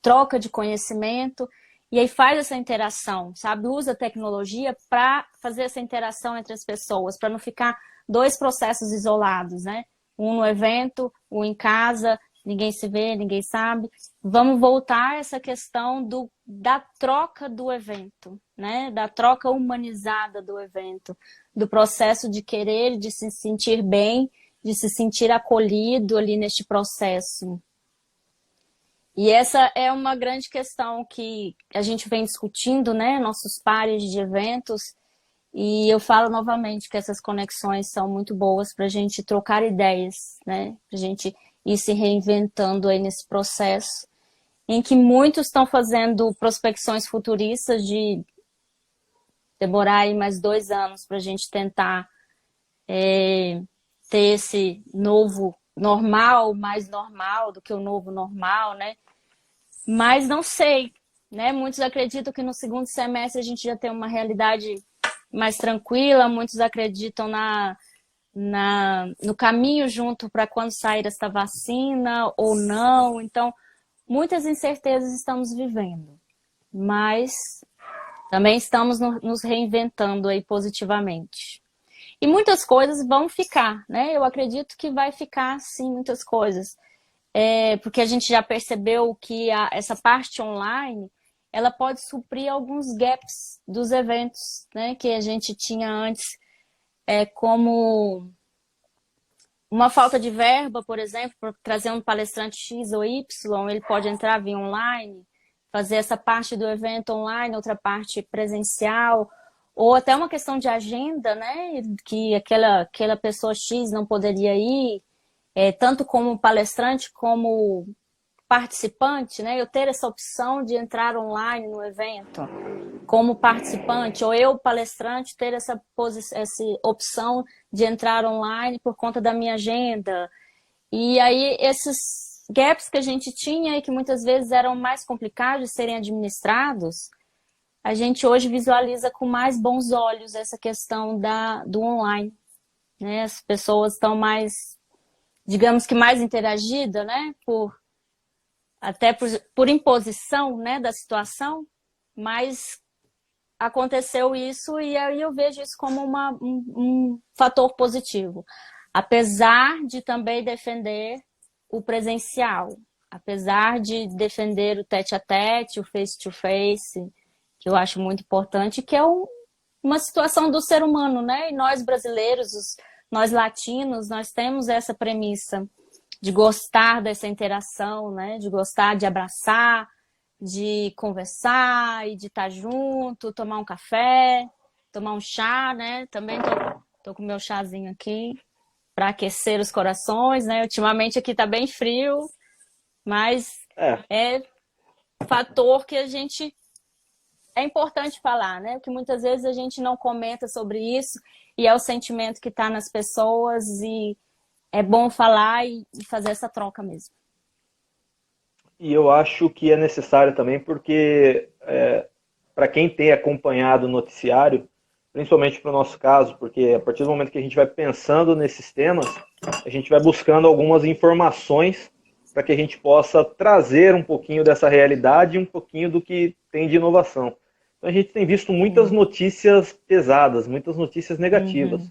troca de conhecimento, e aí faz essa interação, sabe? Usa a tecnologia para fazer essa interação entre as pessoas, para não ficar dois processos isolados, né? Um no evento, um em casa, ninguém se vê, ninguém sabe. Vamos voltar a essa questão da troca do evento, né? Da troca humanizada do evento, do processo de querer, de se sentir bem, de se sentir acolhido ali neste processo. E essa é uma grande questão que a gente vem discutindo, né? Nossos pares de eventos. E eu falo novamente que essas conexões são muito boas para a gente trocar ideias, né? Para a gente ir se reinventando aí nesse processo, em que muitos estão fazendo prospecções futuristas de demorar aí mais 2 anos para a gente tentar ter esse novo normal, mais normal do que o novo normal, né? Mas não sei, né? Muitos acreditam que no segundo semestre a gente já tem uma realidade mais tranquila, muitos acreditam no caminho junto para quando sair esta vacina ou não. Então, muitas incertezas estamos vivendo, mas também estamos nos reinventando aí positivamente. E muitas coisas vão ficar, né? Eu acredito que vai ficar, sim, muitas coisas. Porque a gente já percebeu que essa parte online, ela pode suprir alguns gaps dos eventos, né? Que a gente tinha antes como uma falta de verba, por exemplo, para trazer um palestrante X ou Y, ele pode entrar via online, fazer essa parte do evento online, outra parte presencial, ou até uma questão de agenda, né? Que aquela pessoa X não poderia ir, tanto como palestrante como participante, né? Eu ter essa opção de entrar online no evento como participante, ou eu, palestrante, ter essa opção de entrar online por conta da minha agenda. E aí, esses gaps que a gente tinha e que muitas vezes eram mais complicados de serem administrados, a gente hoje visualiza com mais bons olhos essa questão do online, né? As pessoas estão mais, digamos que mais interagidas, né? Até por imposição, né, da situação, mas aconteceu isso e aí eu vejo isso como um fator positivo. Apesar de também defender o presencial, apesar de defender o tete-a-tete, o face-to-face, que eu acho muito importante, que é uma situação do ser humano, né? E nós brasileiros, nós latinos, nós temos essa premissa de gostar dessa interação, né? De gostar de abraçar, de conversar e de estar junto, tomar um café, tomar um chá, né? Também tô com o meu chazinho aqui para aquecer os corações, né? Ultimamente aqui tá bem frio, mas é fator que é importante falar, né? Porque muitas vezes a gente não comenta sobre isso e é o sentimento que está nas pessoas e é bom falar e fazer essa troca mesmo. E eu acho que é necessário também porque, para quem tem acompanhado o noticiário, principalmente para o nosso caso, porque a partir do momento que a gente vai pensando nesses temas, a gente vai buscando algumas informações para que a gente possa trazer um pouquinho dessa realidade e um pouquinho do que tem de inovação. Então a gente tem visto muitas notícias pesadas, muitas notícias negativas.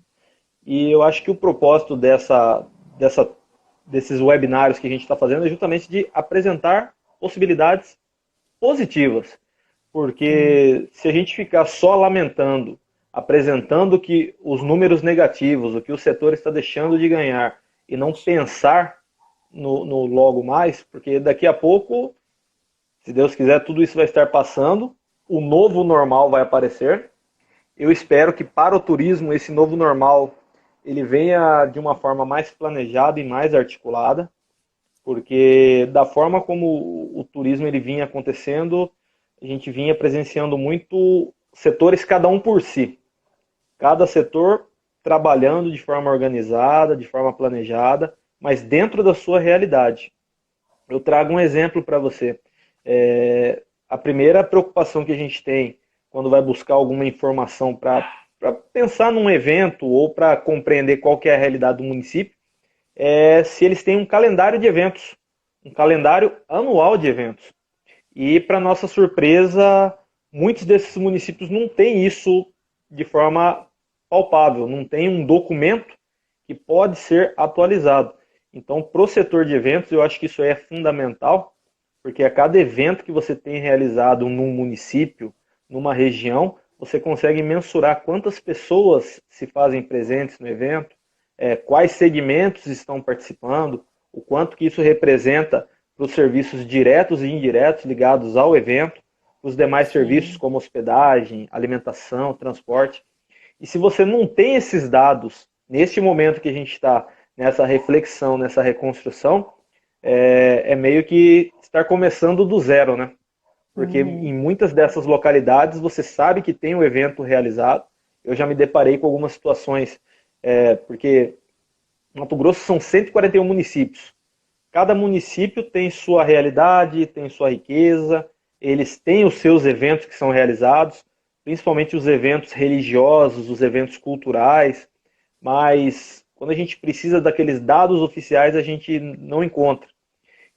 E eu acho que o propósito desses webinários que a gente está fazendo é justamente de apresentar possibilidades positivas. Porque se a gente ficar só lamentando, apresentando que os números negativos, o que o setor está deixando de ganhar, e não pensar no logo mais, porque daqui a pouco, se Deus quiser, tudo isso vai estar passando, o novo normal vai aparecer. Eu espero que para o turismo esse novo normal ele venha de uma forma mais planejada e mais articulada, porque da forma como o turismo ele vinha acontecendo, a gente vinha presenciando muito setores cada um por si. Cada setor trabalhando de forma organizada, de forma planejada, mas dentro da sua realidade. Eu trago um exemplo para você. A primeira preocupação que a gente tem quando vai buscar alguma informação para pensar num evento ou para compreender qual que é a realidade do município, é se eles têm um calendário de eventos, um calendário anual de eventos. E, para nossa surpresa, muitos desses municípios não têm isso de forma palpável, não tem um documento que pode ser atualizado. Então, para o setor de eventos, eu acho que isso é fundamental, porque a cada evento que você tem realizado num município, numa região, você consegue mensurar quantas pessoas se fazem presentes no evento, quais segmentos estão participando, o quanto que isso representa para os serviços diretos e indiretos ligados ao evento, os demais serviços como hospedagem, alimentação, transporte. E se você não tem esses dados, neste momento que a gente está nessa reflexão, nessa reconstrução, é meio que estar começando do zero, né? Porque em muitas dessas localidades você sabe que tem um evento realizado. Eu já me deparei com algumas situações, porque Mato Grosso são 141 municípios. Cada município tem sua realidade, tem sua riqueza, eles têm os seus eventos que são realizados, principalmente os eventos religiosos, os eventos culturais, mas quando a gente precisa daqueles dados oficiais, a gente não encontra.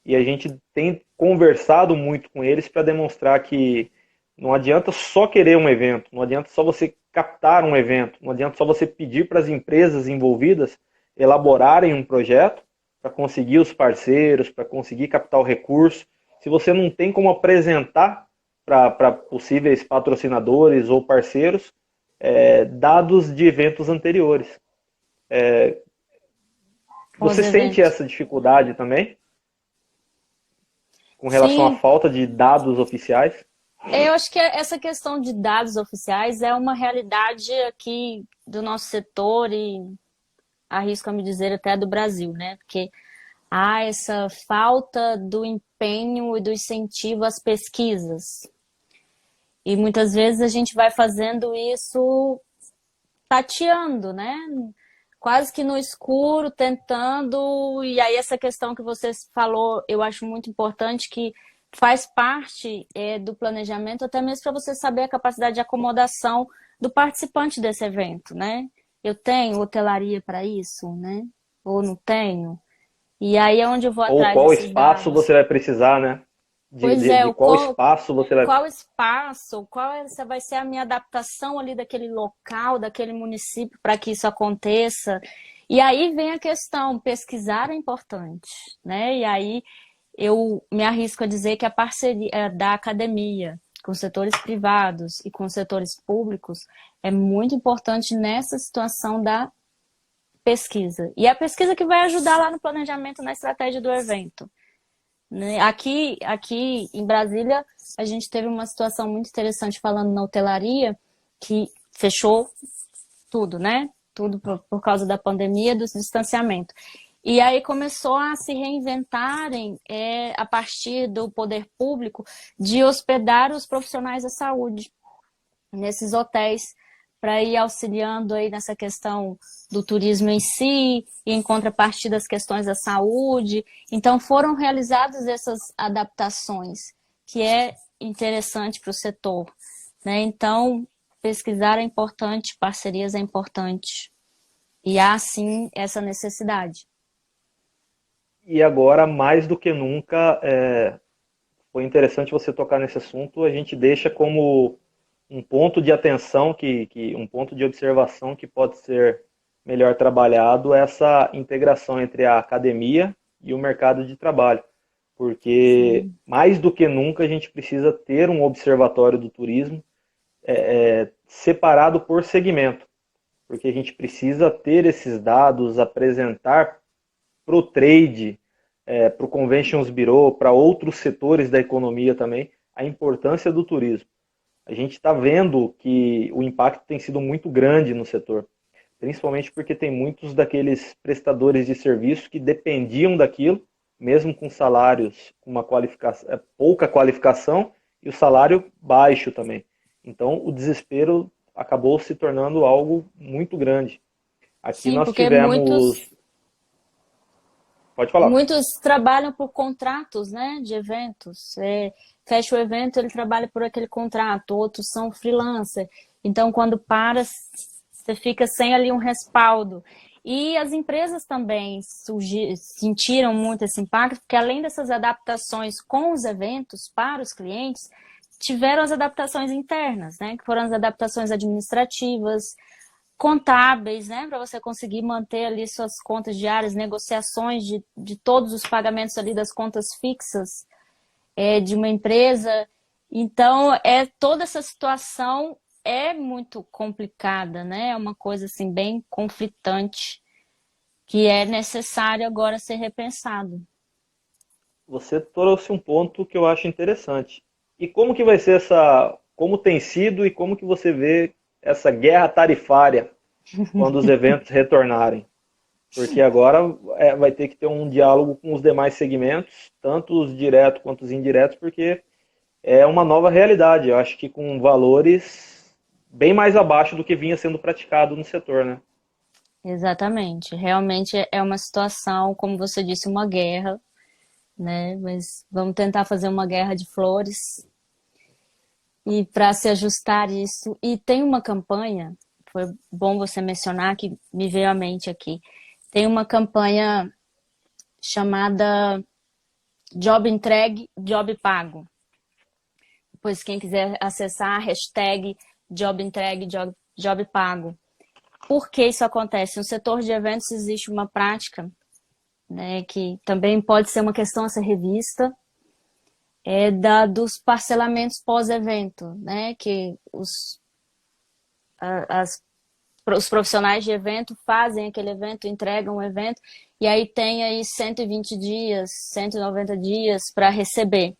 E a gente tem conversado muito com eles para demonstrar que não adianta só querer um evento, não adianta só você captar um evento, não adianta só você pedir para as empresas envolvidas elaborarem um projeto para conseguir os parceiros, para conseguir captar o recurso. Se você não tem como apresentar para possíveis patrocinadores ou parceiros dados de eventos anteriores. Você sente pós-evento. essa dificuldade também com relação à Sim, falta de dados oficiais? eu acho que essa questão de dados oficiais é uma realidade aqui do nosso setor e arrisco a me dizer até do Brasil, né? Porque há essa falta do empenho e do incentivo às pesquisas. E muitas vezes a gente vai fazendo isso tateando, né? Quase que no escuro, tentando. E aí, essa questão que você falou, eu acho muito importante, que faz parte do planejamento, até mesmo para você saber a capacidade de acomodação do participante desse evento, né? Eu tenho hotelaria para isso, né? Ou não tenho? E aí é onde eu vou Ou atrás qual desses espaço dados. você vai precisar, né? Pois é, De qual espaço você vai. qual espaço, essa vai ser a minha adaptação ali daquele local, daquele município para que isso aconteça. E aí vem a questão, pesquisar é importante, né? E aí eu me arrisco a dizer que a parceria da academia com setores privados e com setores públicos é muito importante nessa situação da pesquisa. E a pesquisa que vai ajudar lá no planejamento, na estratégia do evento, né? Aqui em Brasília, a gente teve uma situação muito interessante falando na hotelaria, que fechou tudo, né? Tudo por causa da pandemia, do distanciamento. E aí começou a se reinventarem a partir do poder público de hospedar os profissionais da saúde nesses hotéis para ir auxiliando aí nessa questão do turismo em si, e em contrapartida as questões da saúde. Então foram realizadas essas adaptações, que é interessante para o setor, né? Então, pesquisar é importante, parcerias é importante. E há sim essa necessidade. E agora, mais do que nunca, foi interessante você tocar nesse assunto. A gente deixa como um ponto de atenção, um ponto de observação que pode ser melhor trabalhado essa integração entre a academia e o mercado de trabalho. Porque Sim, mais do que nunca a gente precisa ter um observatório do turismo separado por segmento, porque a gente precisa ter esses dados, apresentar para o trade, para o Conventions Bureau, para outros setores da economia também, a importância do turismo. A gente está vendo que o impacto tem sido muito grande no setor, principalmente porque tem muitos daqueles prestadores de serviço que dependiam daquilo, mesmo com salários com uma qualificação, pouca qualificação e o salário baixo também. Então, o desespero acabou se tornando algo muito grande. Aqui sim, nós porque tivemos. Pode falar. muitos trabalham por contratos, né, de eventos. Fecha o evento, ele trabalha por aquele contrato. Outros são freelancer. Então, quando para, você fica sem ali um respaldo. E as empresas também sentiram muito esse impacto, porque além dessas adaptações com os eventos para os clientes, tiveram as adaptações internas, né, que foram as adaptações administrativas, contábeis, né, para você conseguir manter ali suas contas diárias, negociações de todos os pagamentos ali das contas fixas de uma empresa. Então, toda essa situação é muito complicada, né? É uma coisa assim bem conflitante que é necessário agora ser repensado. Você trouxe um ponto que eu acho interessante. E como que vai ser como tem sido e como que você vê essa guerra tarifária quando os eventos retornarem? Porque agora vai ter que ter um diálogo com os demais segmentos, tanto os diretos quanto os indiretos, porque é uma nova realidade. Eu acho que com valores bem mais abaixo do que vinha sendo praticado no setor, né? Exatamente. Realmente é uma situação, como você disse, uma guerra, né? Mas vamos tentar fazer uma guerra de flores e para se ajustar isso. E tem uma campanha, foi bom você mencionar que me veio à mente aqui. Tem uma campanha chamada Job Entregue, Job Pago. Pois quem quiser acessar a hashtag Job Entregue, Job Pago. Por que isso acontece? No setor de eventos existe uma prática, né, que também pode ser uma questão a ser revista, dos parcelamentos pós-evento, né, que as os profissionais de evento fazem aquele evento, entregam o evento, e aí tem aí 120 dias, 190 dias para receber.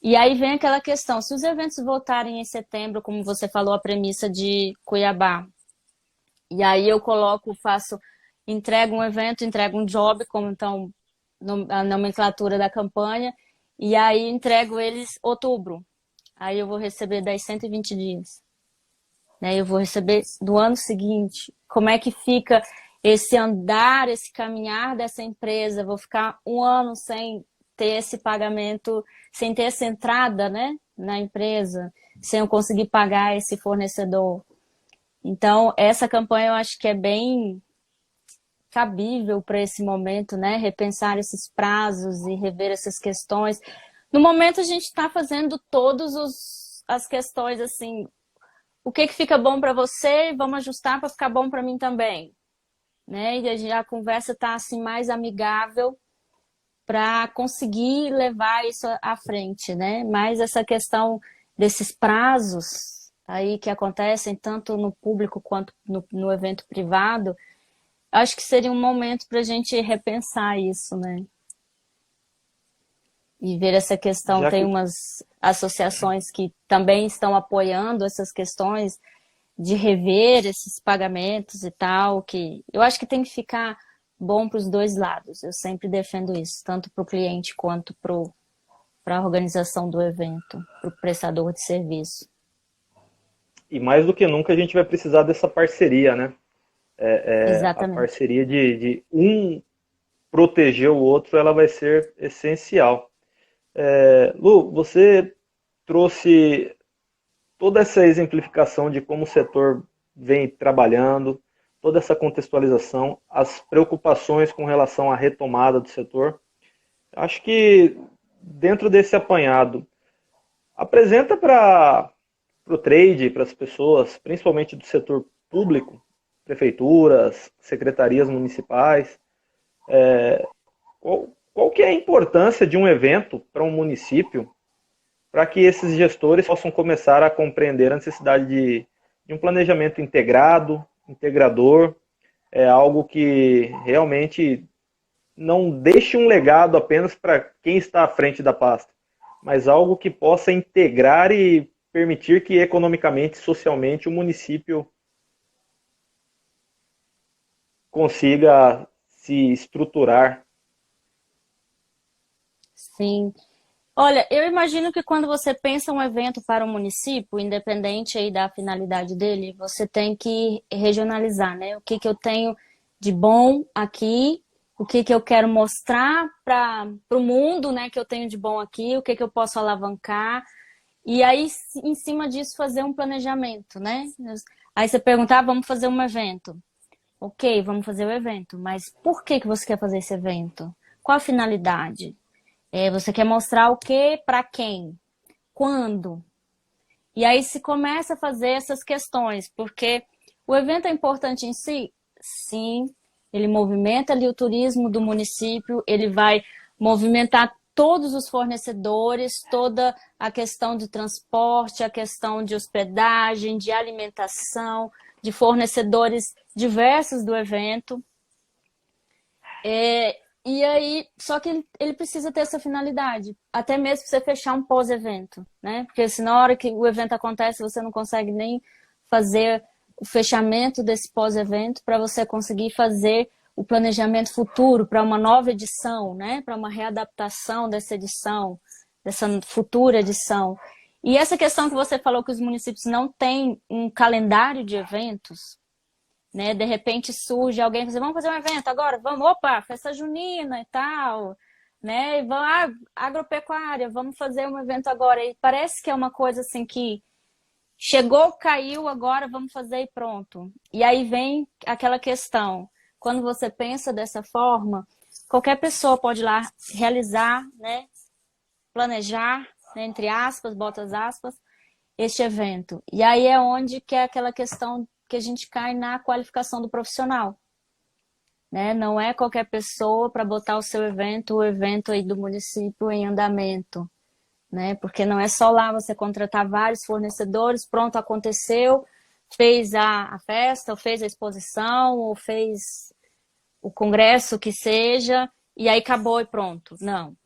E aí vem aquela questão, se os eventos voltarem em setembro, como você falou, a premissa de Cuiabá, e aí eu entrego um evento, entrego um job, como então a nomenclatura da campanha, e aí entrego eles outubro. Aí eu vou receber das 120 dias. Né? Eu vou receber do ano seguinte. Como é que fica esse andar, esse caminhar dessa empresa? Vou ficar um ano sem ter esse pagamento, sem ter essa entrada, né, na empresa, sem eu conseguir pagar esse fornecedor. Então, essa campanha eu acho que é bem cabível para esse momento, né? Repensar esses prazos e rever essas questões. No momento, a gente está fazendo todas as questões, assim, o que fica bom para você, vamos ajustar para ficar bom para mim também. Né? E a conversa está assim, mais amigável para conseguir levar isso à frente, né? Mas essa questão desses prazos aí que acontecem tanto no público quanto no evento privado, acho que seria um momento para a gente repensar isso, né? E ver essa questão. Tem umas associações que também estão apoiando essas questões de rever esses pagamentos e tal, que eu acho que tem que ficar bom para os dois lados. Eu sempre defendo isso, tanto para o cliente quanto para a organização do evento, para o prestador de serviço. E mais do que nunca a gente vai precisar dessa parceria, né? A Exatamente. parceria de um proteger o outro, ela vai ser essencial. Lu, você trouxe toda essa exemplificação de como o setor vem trabalhando, toda essa contextualização, as preocupações com relação à retomada do setor. Acho que dentro desse apanhado, apresenta para o trade, para as pessoas, principalmente do setor público, prefeituras, secretarias municipais, qual que é a importância de um evento para um município, para que esses gestores possam começar a compreender a necessidade de um planejamento integrado, integrador, algo que realmente não deixe um legado apenas para quem está à frente da pasta, mas algo que possa integrar e permitir que economicamente, socialmente, o município consiga se estruturar. Sim. Olha, eu imagino que quando você pensa um evento para um município, independente aí da finalidade dele, você tem que regionalizar, né? O que eu tenho de bom aqui, o que eu quero mostrar para o mundo, né? Que eu tenho de bom aqui, o que eu posso alavancar. E aí, em cima disso, fazer um planejamento, né? Aí você perguntar, vamos fazer um evento. Ok, vamos fazer o evento, mas por que você quer fazer esse evento? Qual a finalidade? Você quer mostrar o que para quem? Quando? E aí se começa a fazer essas questões, porque o evento é importante em si? Sim, ele movimenta ali o turismo do município, ele vai movimentar todos os fornecedores, toda a questão de transporte, a questão de hospedagem, de alimentação, de fornecedores diversos do evento. E aí, só que ele precisa ter essa finalidade, até mesmo para você fechar um pós-evento, né? Porque se na hora que o evento acontece, você não consegue nem fazer o fechamento desse pós-evento para você conseguir fazer o planejamento futuro para uma nova edição, né? Para uma readaptação dessa edição, dessa futura edição. E essa questão que você falou que os municípios não têm um calendário de eventos, né? De repente surge alguém e diz, vamos fazer um evento agora? Vamos, opa, festa junina e tal, né? E vamos, agropecuária, vamos fazer um evento agora. E parece que é uma coisa assim que chegou, caiu, agora vamos fazer e pronto. E aí vem aquela questão, quando você pensa dessa forma, qualquer pessoa pode ir lá realizar, né? Planejar, né? Entre aspas, botas aspas, este evento. E aí é onde que é aquela questão que a gente cai na qualificação do profissional. Né? Não é qualquer pessoa para botar o evento aí do município em andamento. Né? Porque não é só lá você contratar vários fornecedores, pronto, aconteceu, fez a festa, ou fez a exposição, ou fez o congresso que seja, e aí acabou e pronto. Não,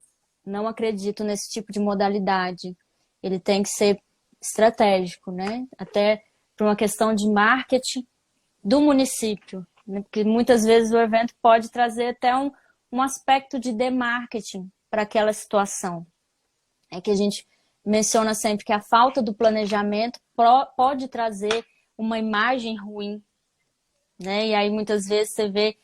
não acredito nesse tipo de modalidade. Ele tem que ser estratégico, né? Até por uma questão de marketing do município, né? Porque muitas vezes o evento pode trazer até um aspecto de demarketing para aquela situação. É que a gente menciona sempre que a falta do planejamento pode trazer uma imagem ruim, né? E aí muitas vezes você vê,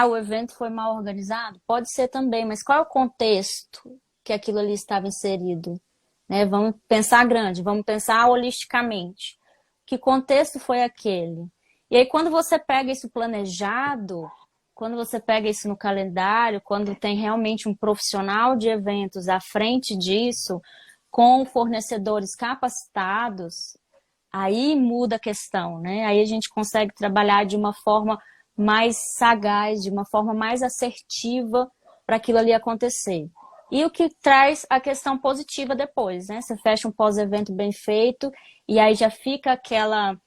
o evento foi mal organizado? Pode ser também, mas qual é o contexto que aquilo ali estava inserido? Né? Vamos pensar grande, vamos pensar holisticamente. Que contexto foi aquele? E aí quando você pega isso planejado, quando você pega isso no calendário, quando tem realmente um profissional de eventos à frente disso, com fornecedores capacitados, aí muda a questão, né? Aí a gente consegue trabalhar de uma forma mais sagaz, de uma forma mais assertiva para aquilo ali acontecer. E o que traz a questão positiva depois, né? Você fecha um pós-evento bem feito e aí já fica aquela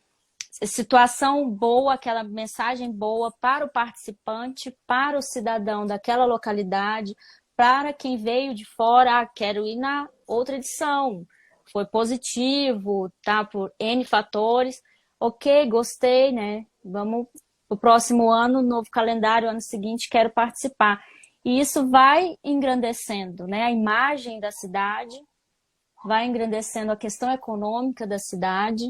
situação boa, aquela mensagem boa para o participante, para o cidadão daquela localidade, para quem veio de fora, quero ir na outra edição, foi positivo, tá? Por N fatores, ok, gostei, né? Vamos o próximo ano, novo calendário, ano seguinte, quero participar. E isso vai engrandecendo, né? A imagem da cidade, vai engrandecendo a questão econômica da cidade,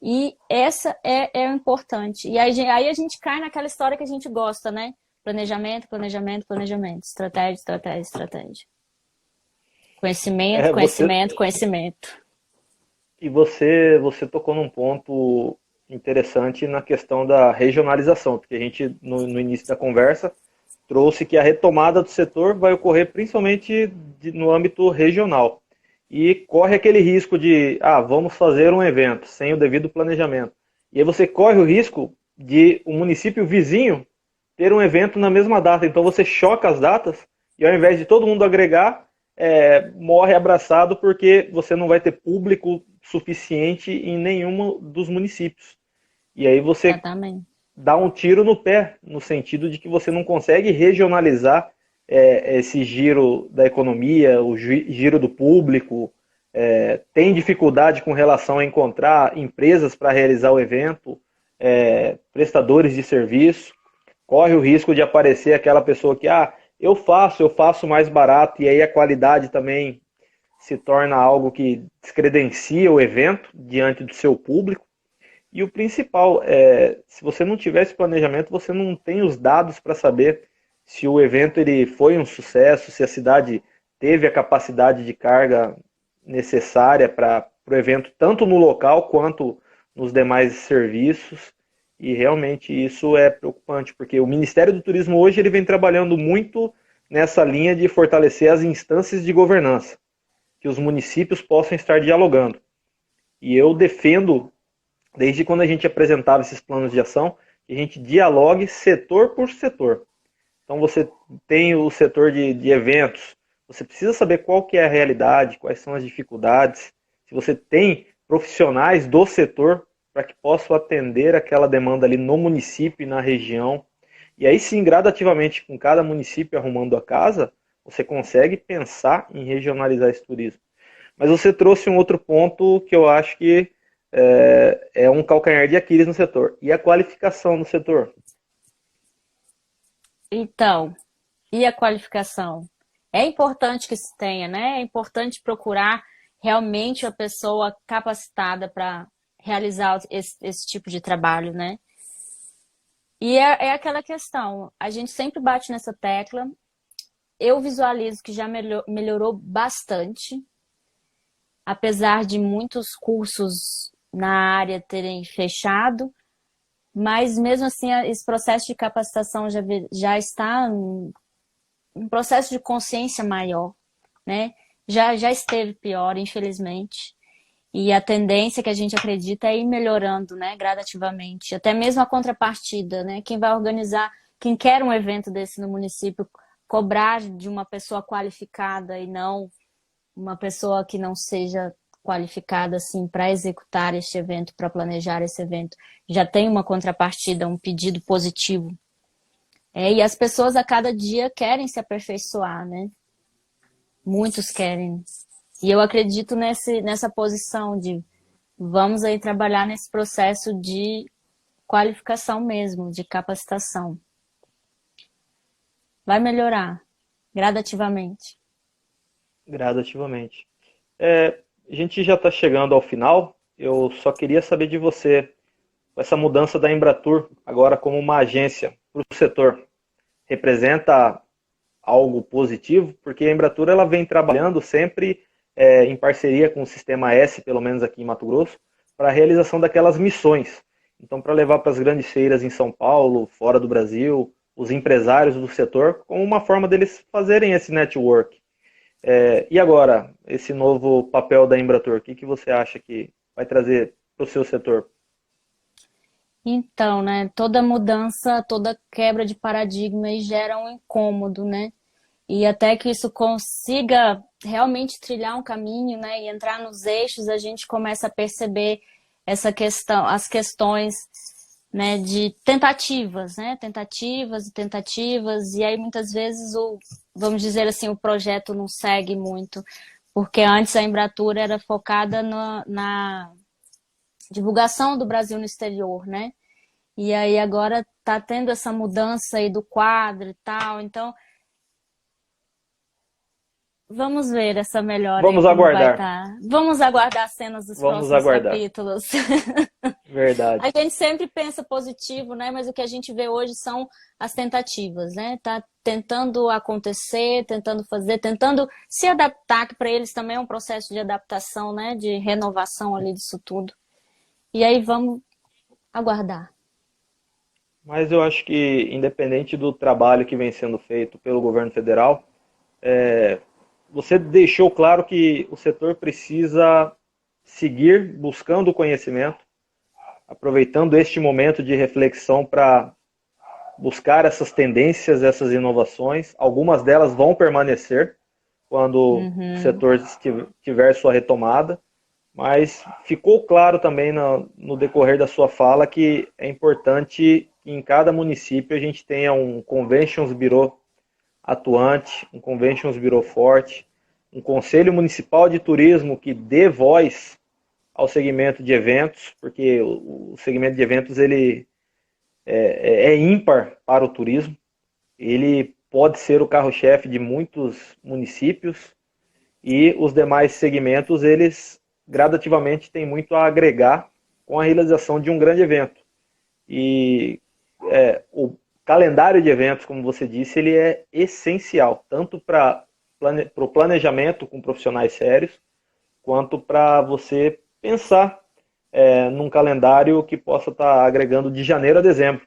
e essa é o importante. E aí a gente cai naquela história que a gente gosta, né? Planejamento, planejamento, planejamento. Estratégia, estratégia, estratégia. Conhecimento, Você, conhecimento, conhecimento. e você tocou num ponto interessante na questão da regionalização, porque a gente, no início da conversa, trouxe que a retomada do setor vai ocorrer principalmente no âmbito regional. E corre aquele risco de, vamos fazer um evento sem o devido planejamento. E aí você corre o risco de o município vizinho ter um evento na mesma data. Então você choca as datas e ao invés de todo mundo agregar, morre abraçado porque você não vai ter público suficiente em nenhum dos municípios. E aí você Exatamente. dá um tiro no pé, no sentido de que você não consegue regionalizar esse giro da economia, o giro do público, tem dificuldade com relação a encontrar empresas para realizar o evento, prestadores de serviço, corre o risco de aparecer aquela pessoa que, eu faço mais barato, e aí a qualidade também se torna algo que descredencia o evento diante do seu público. E o principal, se você não tiver esse planejamento, você não tem os dados para saber se o evento ele foi um sucesso, se a cidade teve a capacidade de carga necessária para o evento, tanto no local quanto nos demais serviços. E realmente isso é preocupante, porque o Ministério do Turismo hoje ele vem trabalhando muito nessa linha de fortalecer as instâncias de governança, que os municípios possam estar dialogando. E eu defendo, desde quando a gente apresentava esses planos de ação, que a gente dialogue setor por setor. Então você tem o setor de eventos, você precisa saber qual que é a realidade, quais são as dificuldades, se você tem profissionais do setor para que possam atender aquela demanda ali no município e na região. E aí sim, gradativamente, com cada município arrumando a casa, você consegue pensar em regionalizar esse turismo. Mas você trouxe um outro ponto que eu acho que é um calcanhar de Aquiles no setor. E a qualificação no setor? Então, e a qualificação? É importante que se tenha, né? É importante procurar realmente a pessoa capacitada para realizar esse tipo de trabalho, né? E é aquela questão, a gente sempre bate nessa tecla, eu visualizo que já melhorou bastante, apesar de muitos cursos na área terem fechado, mas mesmo assim esse processo de capacitação já está um processo de consciência maior, né? Já esteve pior, infelizmente. E a tendência que a gente acredita é ir melhorando, né, gradativamente. Até mesmo a contrapartida, né? Quem vai organizar, quem quer um evento desse no município, cobrar de uma pessoa qualificada e não uma pessoa que não seja qualificada assim para executar este evento, para planejar esse evento, já tem uma contrapartida, um pedido positivo. E as pessoas a cada dia querem se aperfeiçoar, né? Muitos querem. E eu acredito nessa posição de vamos aí trabalhar nesse processo de qualificação mesmo, de capacitação. Vai melhorar gradativamente. Gradativamente. A gente já está chegando ao final. Eu só queria saber de você, essa mudança da Embratur, agora como uma agência para o setor, representa algo positivo? Porque a Embratur ela vem trabalhando sempre em parceria com o Sistema S, pelo menos aqui em Mato Grosso, para a realização daquelas missões. Então, para levar para as grandes feiras em São Paulo, fora do Brasil, os empresários do setor, como uma forma deles fazerem esse network. E agora, esse novo papel da Embratur, o que você acha que vai trazer para o seu setor? Então, né, toda mudança, toda quebra de paradigma aí gera um incômodo, né? E até que isso consiga realmente trilhar um caminho, né, e entrar nos eixos, a gente começa a perceber essa questão, as questões, né, de tentativas, né, tentativas e tentativas, e aí muitas vezes vamos dizer assim, o projeto não segue muito, porque antes a Embratur era focada na divulgação do Brasil no exterior, né? E aí agora tá tendo essa mudança aí do quadro e tal, então vamos ver essa melhora aí Vamos como vai aguardar. estar. Vamos aguardar as cenas dos Vamos próximos aguardar. capítulos. Verdade. A gente sempre pensa positivo, né? Mas o que a gente vê hoje são as tentativas, né? Tá tentando acontecer, tentando fazer, tentando se adaptar, que para eles também é um processo de adaptação, né? De renovação ali disso tudo. E aí vamos aguardar. Mas eu acho que, independente do trabalho que vem sendo feito pelo governo federal, você deixou claro que o setor precisa seguir buscando o conhecimento, aproveitando este momento de reflexão para buscar essas tendências, essas inovações. Algumas delas vão permanecer quando o setor tiver sua retomada, mas ficou claro também no decorrer da sua fala que é importante que em cada município a gente tenha um Conventions Bureau atuante, um Conventions Bureau forte, um Conselho Municipal de Turismo que dê voz ao segmento de eventos, porque o segmento de eventos ele é ímpar para o turismo, ele pode ser o carro-chefe de muitos municípios e os demais segmentos eles gradativamente têm muito a agregar com a realização de um grande evento. E o calendário de eventos, como você disse, ele é essencial, tanto para o planejamento com profissionais sérios, quanto para você pensar num calendário que possa estar agregando de janeiro a dezembro.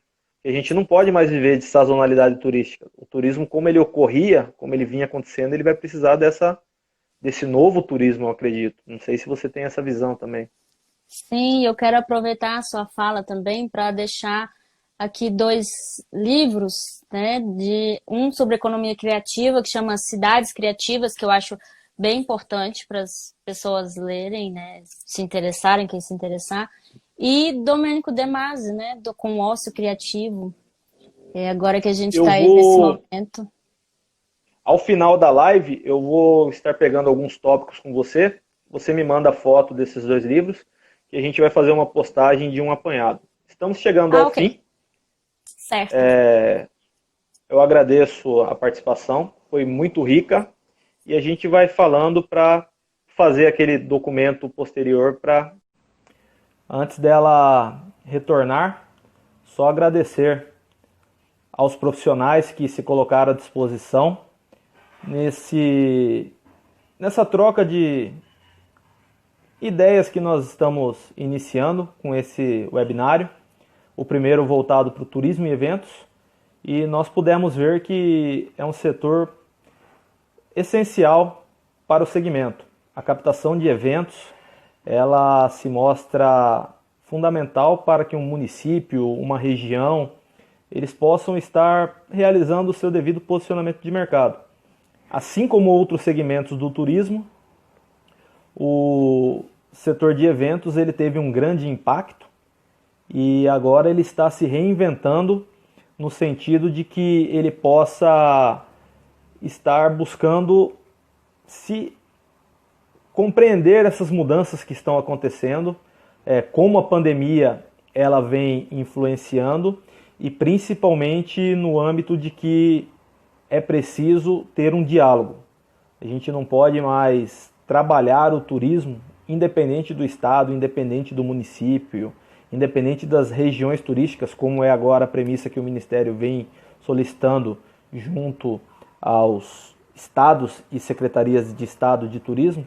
A gente não pode mais viver de sazonalidade turística. O turismo, como ele ocorria, como ele vinha acontecendo, ele vai precisar desse novo turismo, eu acredito. Não sei se você tem essa visão também. Sim, eu quero aproveitar a sua fala também para deixar aqui 2 livros, né, um sobre economia criativa, que chama Cidades Criativas, que eu acho bem importante para as pessoas lerem, né, se interessarem, quem se interessar, e Domênico De Masi, né, com ócio criativo, agora que a gente está aí nesse momento. Ao final da live, eu vou estar pegando alguns tópicos com você, você me manda a foto desses 2 livros, que a gente vai fazer uma postagem de um apanhado. Estamos chegando ao fim. Certo. Eu agradeço a participação, foi muito rica, e a gente vai falando para fazer aquele documento posterior para... Antes dela retornar, só agradecer aos profissionais que se colocaram à disposição nessa troca de ideias que nós estamos iniciando com esse webinário. O primeiro voltado para o turismo e eventos, e nós pudemos ver que é um setor essencial para o segmento. A captação de eventos, ela se mostra fundamental para que um município, uma região, eles possam estar realizando o seu devido posicionamento de mercado. Assim como outros segmentos do turismo, o setor de eventos ele teve um grande impacto e agora ele está se reinventando no sentido de que ele possa estar buscando se compreender essas mudanças que estão acontecendo, como a pandemia ela vem influenciando e principalmente no âmbito de que é preciso ter um diálogo. A gente não pode mais trabalhar o turismo independente do estado, independente do município, independente das regiões turísticas, como é agora a premissa que o Ministério vem solicitando junto aos estados e secretarias de estado de turismo,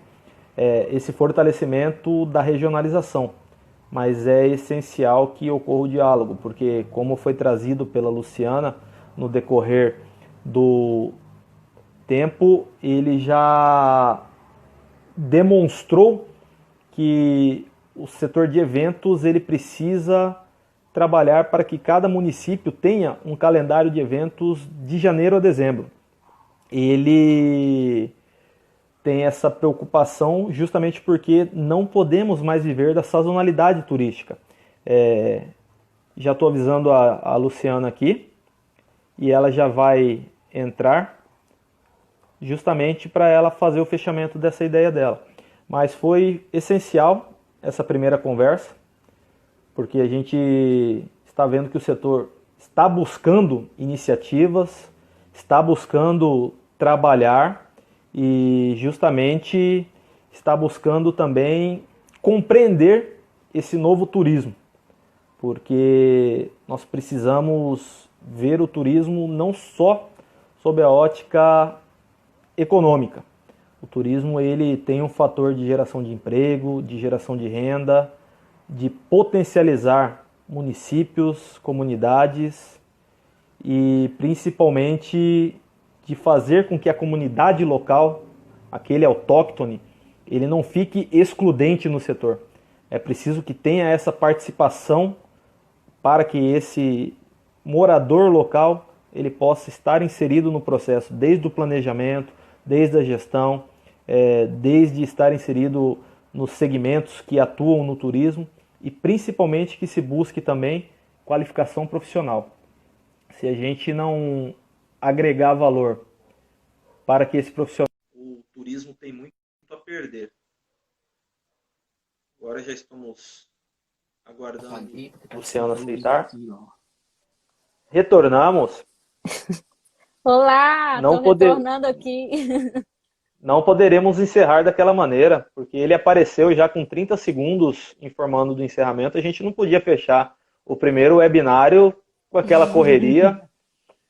esse fortalecimento da regionalização. Mas é essencial que ocorra o diálogo, porque como foi trazido pela Luciana no decorrer do tempo, ele já demonstrou que o setor de eventos ele precisa trabalhar para que cada município tenha um calendário de eventos de janeiro a dezembro. Ele tem essa preocupação justamente porque não podemos mais viver da sazonalidade turística. Já estou avisando a Luciana aqui e ela já vai entrar justamente para ela fazer o fechamento dessa ideia dela. Mas foi essencial essa primeira conversa, porque a gente está vendo que o setor está buscando iniciativas, está buscando trabalhar e justamente está buscando também compreender esse novo turismo, porque nós precisamos ver o turismo não só sob a ótica econômica. O turismo ele tem um fator de geração de emprego, de geração de renda, de potencializar municípios, comunidades e principalmente de fazer com que a comunidade local, aquele autóctone, ele não fique excludente no setor. É preciso que tenha essa participação para que esse morador local ele possa estar inserido no processo, desde o planejamento, desde a gestão, desde estar inserido nos segmentos que atuam no turismo e principalmente que se busque também qualificação profissional. Se a gente não agregar valor para que esse profissional... O turismo tem muito a perder. Agora já estamos aguardando o Luciano aceitar. Retornamos. Olá, estou retornando aqui. Não poderemos encerrar daquela maneira, porque ele apareceu já com 30 segundos informando do encerramento. A gente não podia fechar o primeiro webinário com aquela correria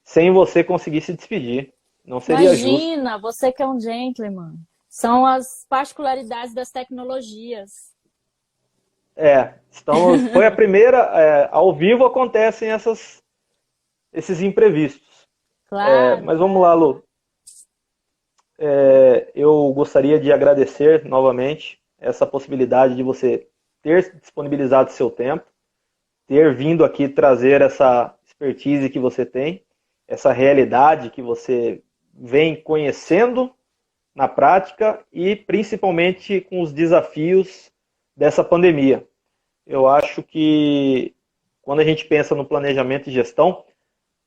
sem você conseguir se despedir. Não seria justo. Imagina, você que é um gentleman. São as particularidades das tecnologias. Foi a primeira, ao vivo acontecem esses imprevistos. Claro. Mas vamos lá, Lu. Eu gostaria de agradecer novamente essa possibilidade de você ter disponibilizado seu tempo, ter vindo aqui trazer essa expertise que você tem, essa realidade que você vem conhecendo na prática e principalmente com os desafios dessa pandemia. Eu acho que quando a gente pensa no planejamento e gestão,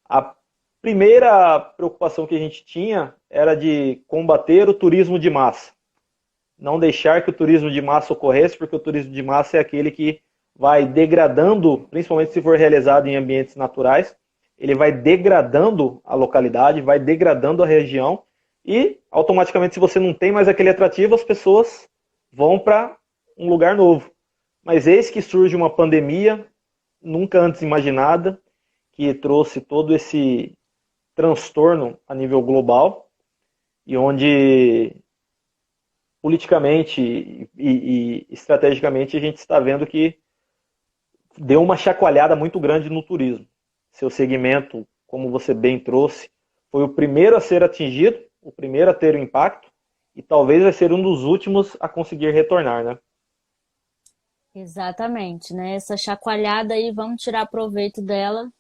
a primeira preocupação que a gente tinha era de combater o turismo de massa. Não deixar que o turismo de massa ocorresse, porque o turismo de massa é aquele que vai degradando, principalmente se for realizado em ambientes naturais, ele vai degradando a localidade, vai degradando a região e, automaticamente, se você não tem mais aquele atrativo, as pessoas vão para um lugar novo. Mas eis que surge uma pandemia nunca antes imaginada, que trouxe todo esse transtorno a nível global e onde politicamente e estrategicamente a gente está vendo que deu uma chacoalhada muito grande no turismo. Seu segmento, como você bem trouxe, foi o primeiro a ser atingido, o primeiro a ter o impacto e talvez vai ser um dos últimos a conseguir retornar, né? Exatamente, né? Essa chacoalhada aí, vamos tirar proveito dela,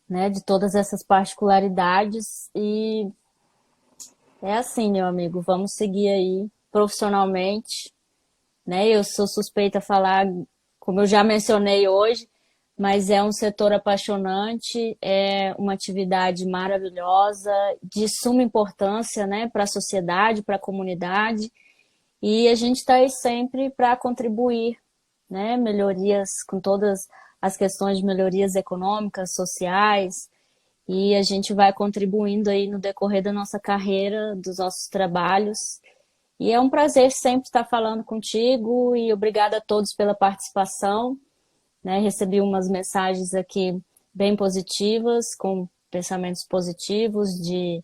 né? De todas essas particularidades e é assim, meu amigo, vamos seguir aí profissionalmente, né? Eu sou suspeita a falar, como eu já mencionei hoje, mas é um setor apaixonante, é uma atividade maravilhosa, de suma importância, né, para a sociedade, para a comunidade, e a gente está aí sempre para contribuir, né, melhorias com todas as questões de melhorias econômicas, sociais, e a gente vai contribuindo aí no decorrer da nossa carreira, dos nossos trabalhos. E é um prazer sempre estar falando contigo e obrigada a todos pela participação, né? Recebi umas mensagens aqui bem positivas, com pensamentos positivos, de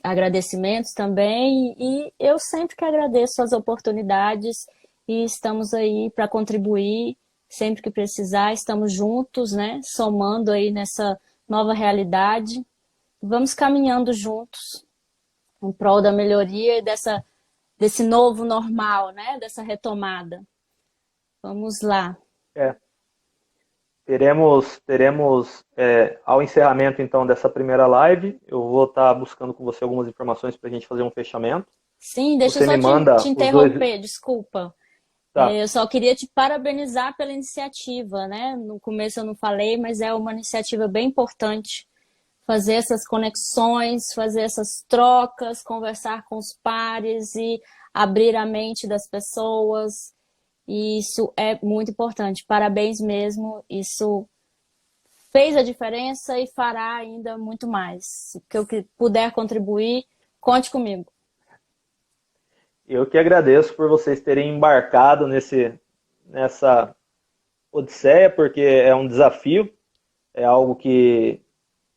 agradecimentos também, e eu sempre que agradeço as oportunidades e estamos aí para contribuir sempre que precisar, estamos juntos, né? Somando aí nessa nova realidade, vamos caminhando juntos em prol da melhoria e desse novo normal, né? Dessa retomada. Vamos lá. É, ao encerramento, então, dessa primeira live, eu vou estar buscando com você algumas informações para a gente fazer um fechamento. Sim, deixa eu Você só me manda te os dois... interromper, desculpa. Tá. Eu só queria te parabenizar pela iniciativa, né? No começo eu não falei, mas é uma iniciativa bem importante fazer essas conexões, fazer essas trocas, conversar com os pares e abrir a mente das pessoas. E isso é muito importante. Parabéns mesmo. Isso fez a diferença e fará ainda muito mais. O que eu puder contribuir, conte comigo. Eu que agradeço por vocês terem embarcado nessa odisseia, porque é um desafio, é algo que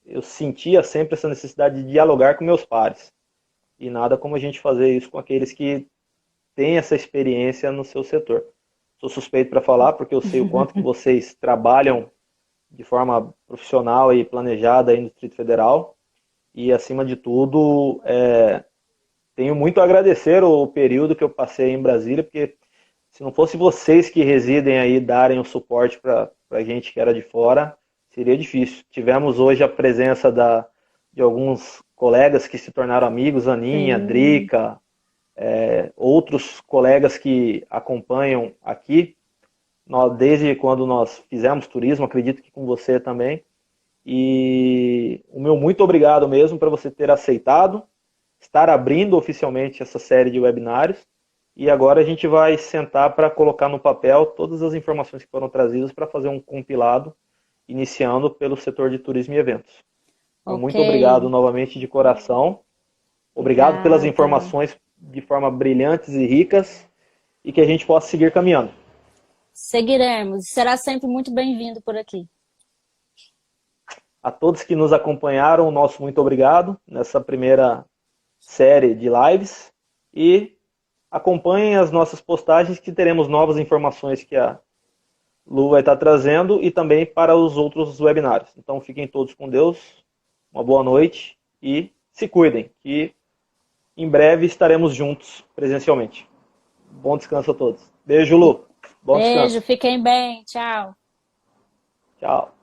eu sentia sempre essa necessidade de dialogar com meus pares. E nada como a gente fazer isso com aqueles que têm essa experiência no seu setor. Sou suspeito para falar, porque eu sei o quanto que vocês trabalham de forma profissional e planejada aí no Distrito Federal. E, acima de tudo, tenho muito a agradecer o período que eu passei em Brasília, porque se não fosse vocês que residem aí darem o suporte para a gente que era de fora, seria difícil. Tivemos hoje a presença de alguns colegas que se tornaram amigos, Aninha, Drica, outros colegas que acompanham aqui, desde quando nós fizemos turismo, acredito que com você também. E o meu muito obrigado mesmo para você ter aceitado, estar abrindo oficialmente essa série de webinários. E agora a gente vai sentar para colocar no papel todas as informações que foram trazidas para fazer um compilado, iniciando pelo setor de turismo e eventos. Então, muito obrigado novamente de coração. Obrigado pelas informações de forma brilhantes e ricas e que a gente possa seguir caminhando. Seguiremos. Será sempre muito bem-vindo por aqui. A todos que nos acompanharam, nosso muito obrigado nessa primeira série de lives e acompanhem as nossas postagens que teremos novas informações que a Lu vai estar trazendo e também para os outros webinários. Então fiquem todos com Deus, uma boa noite e se cuidem, que em breve estaremos juntos presencialmente. Bom descanso a todos. Beijo, Lu. Bom Beijo, descanso. fiquem bem. Tchau. Tchau.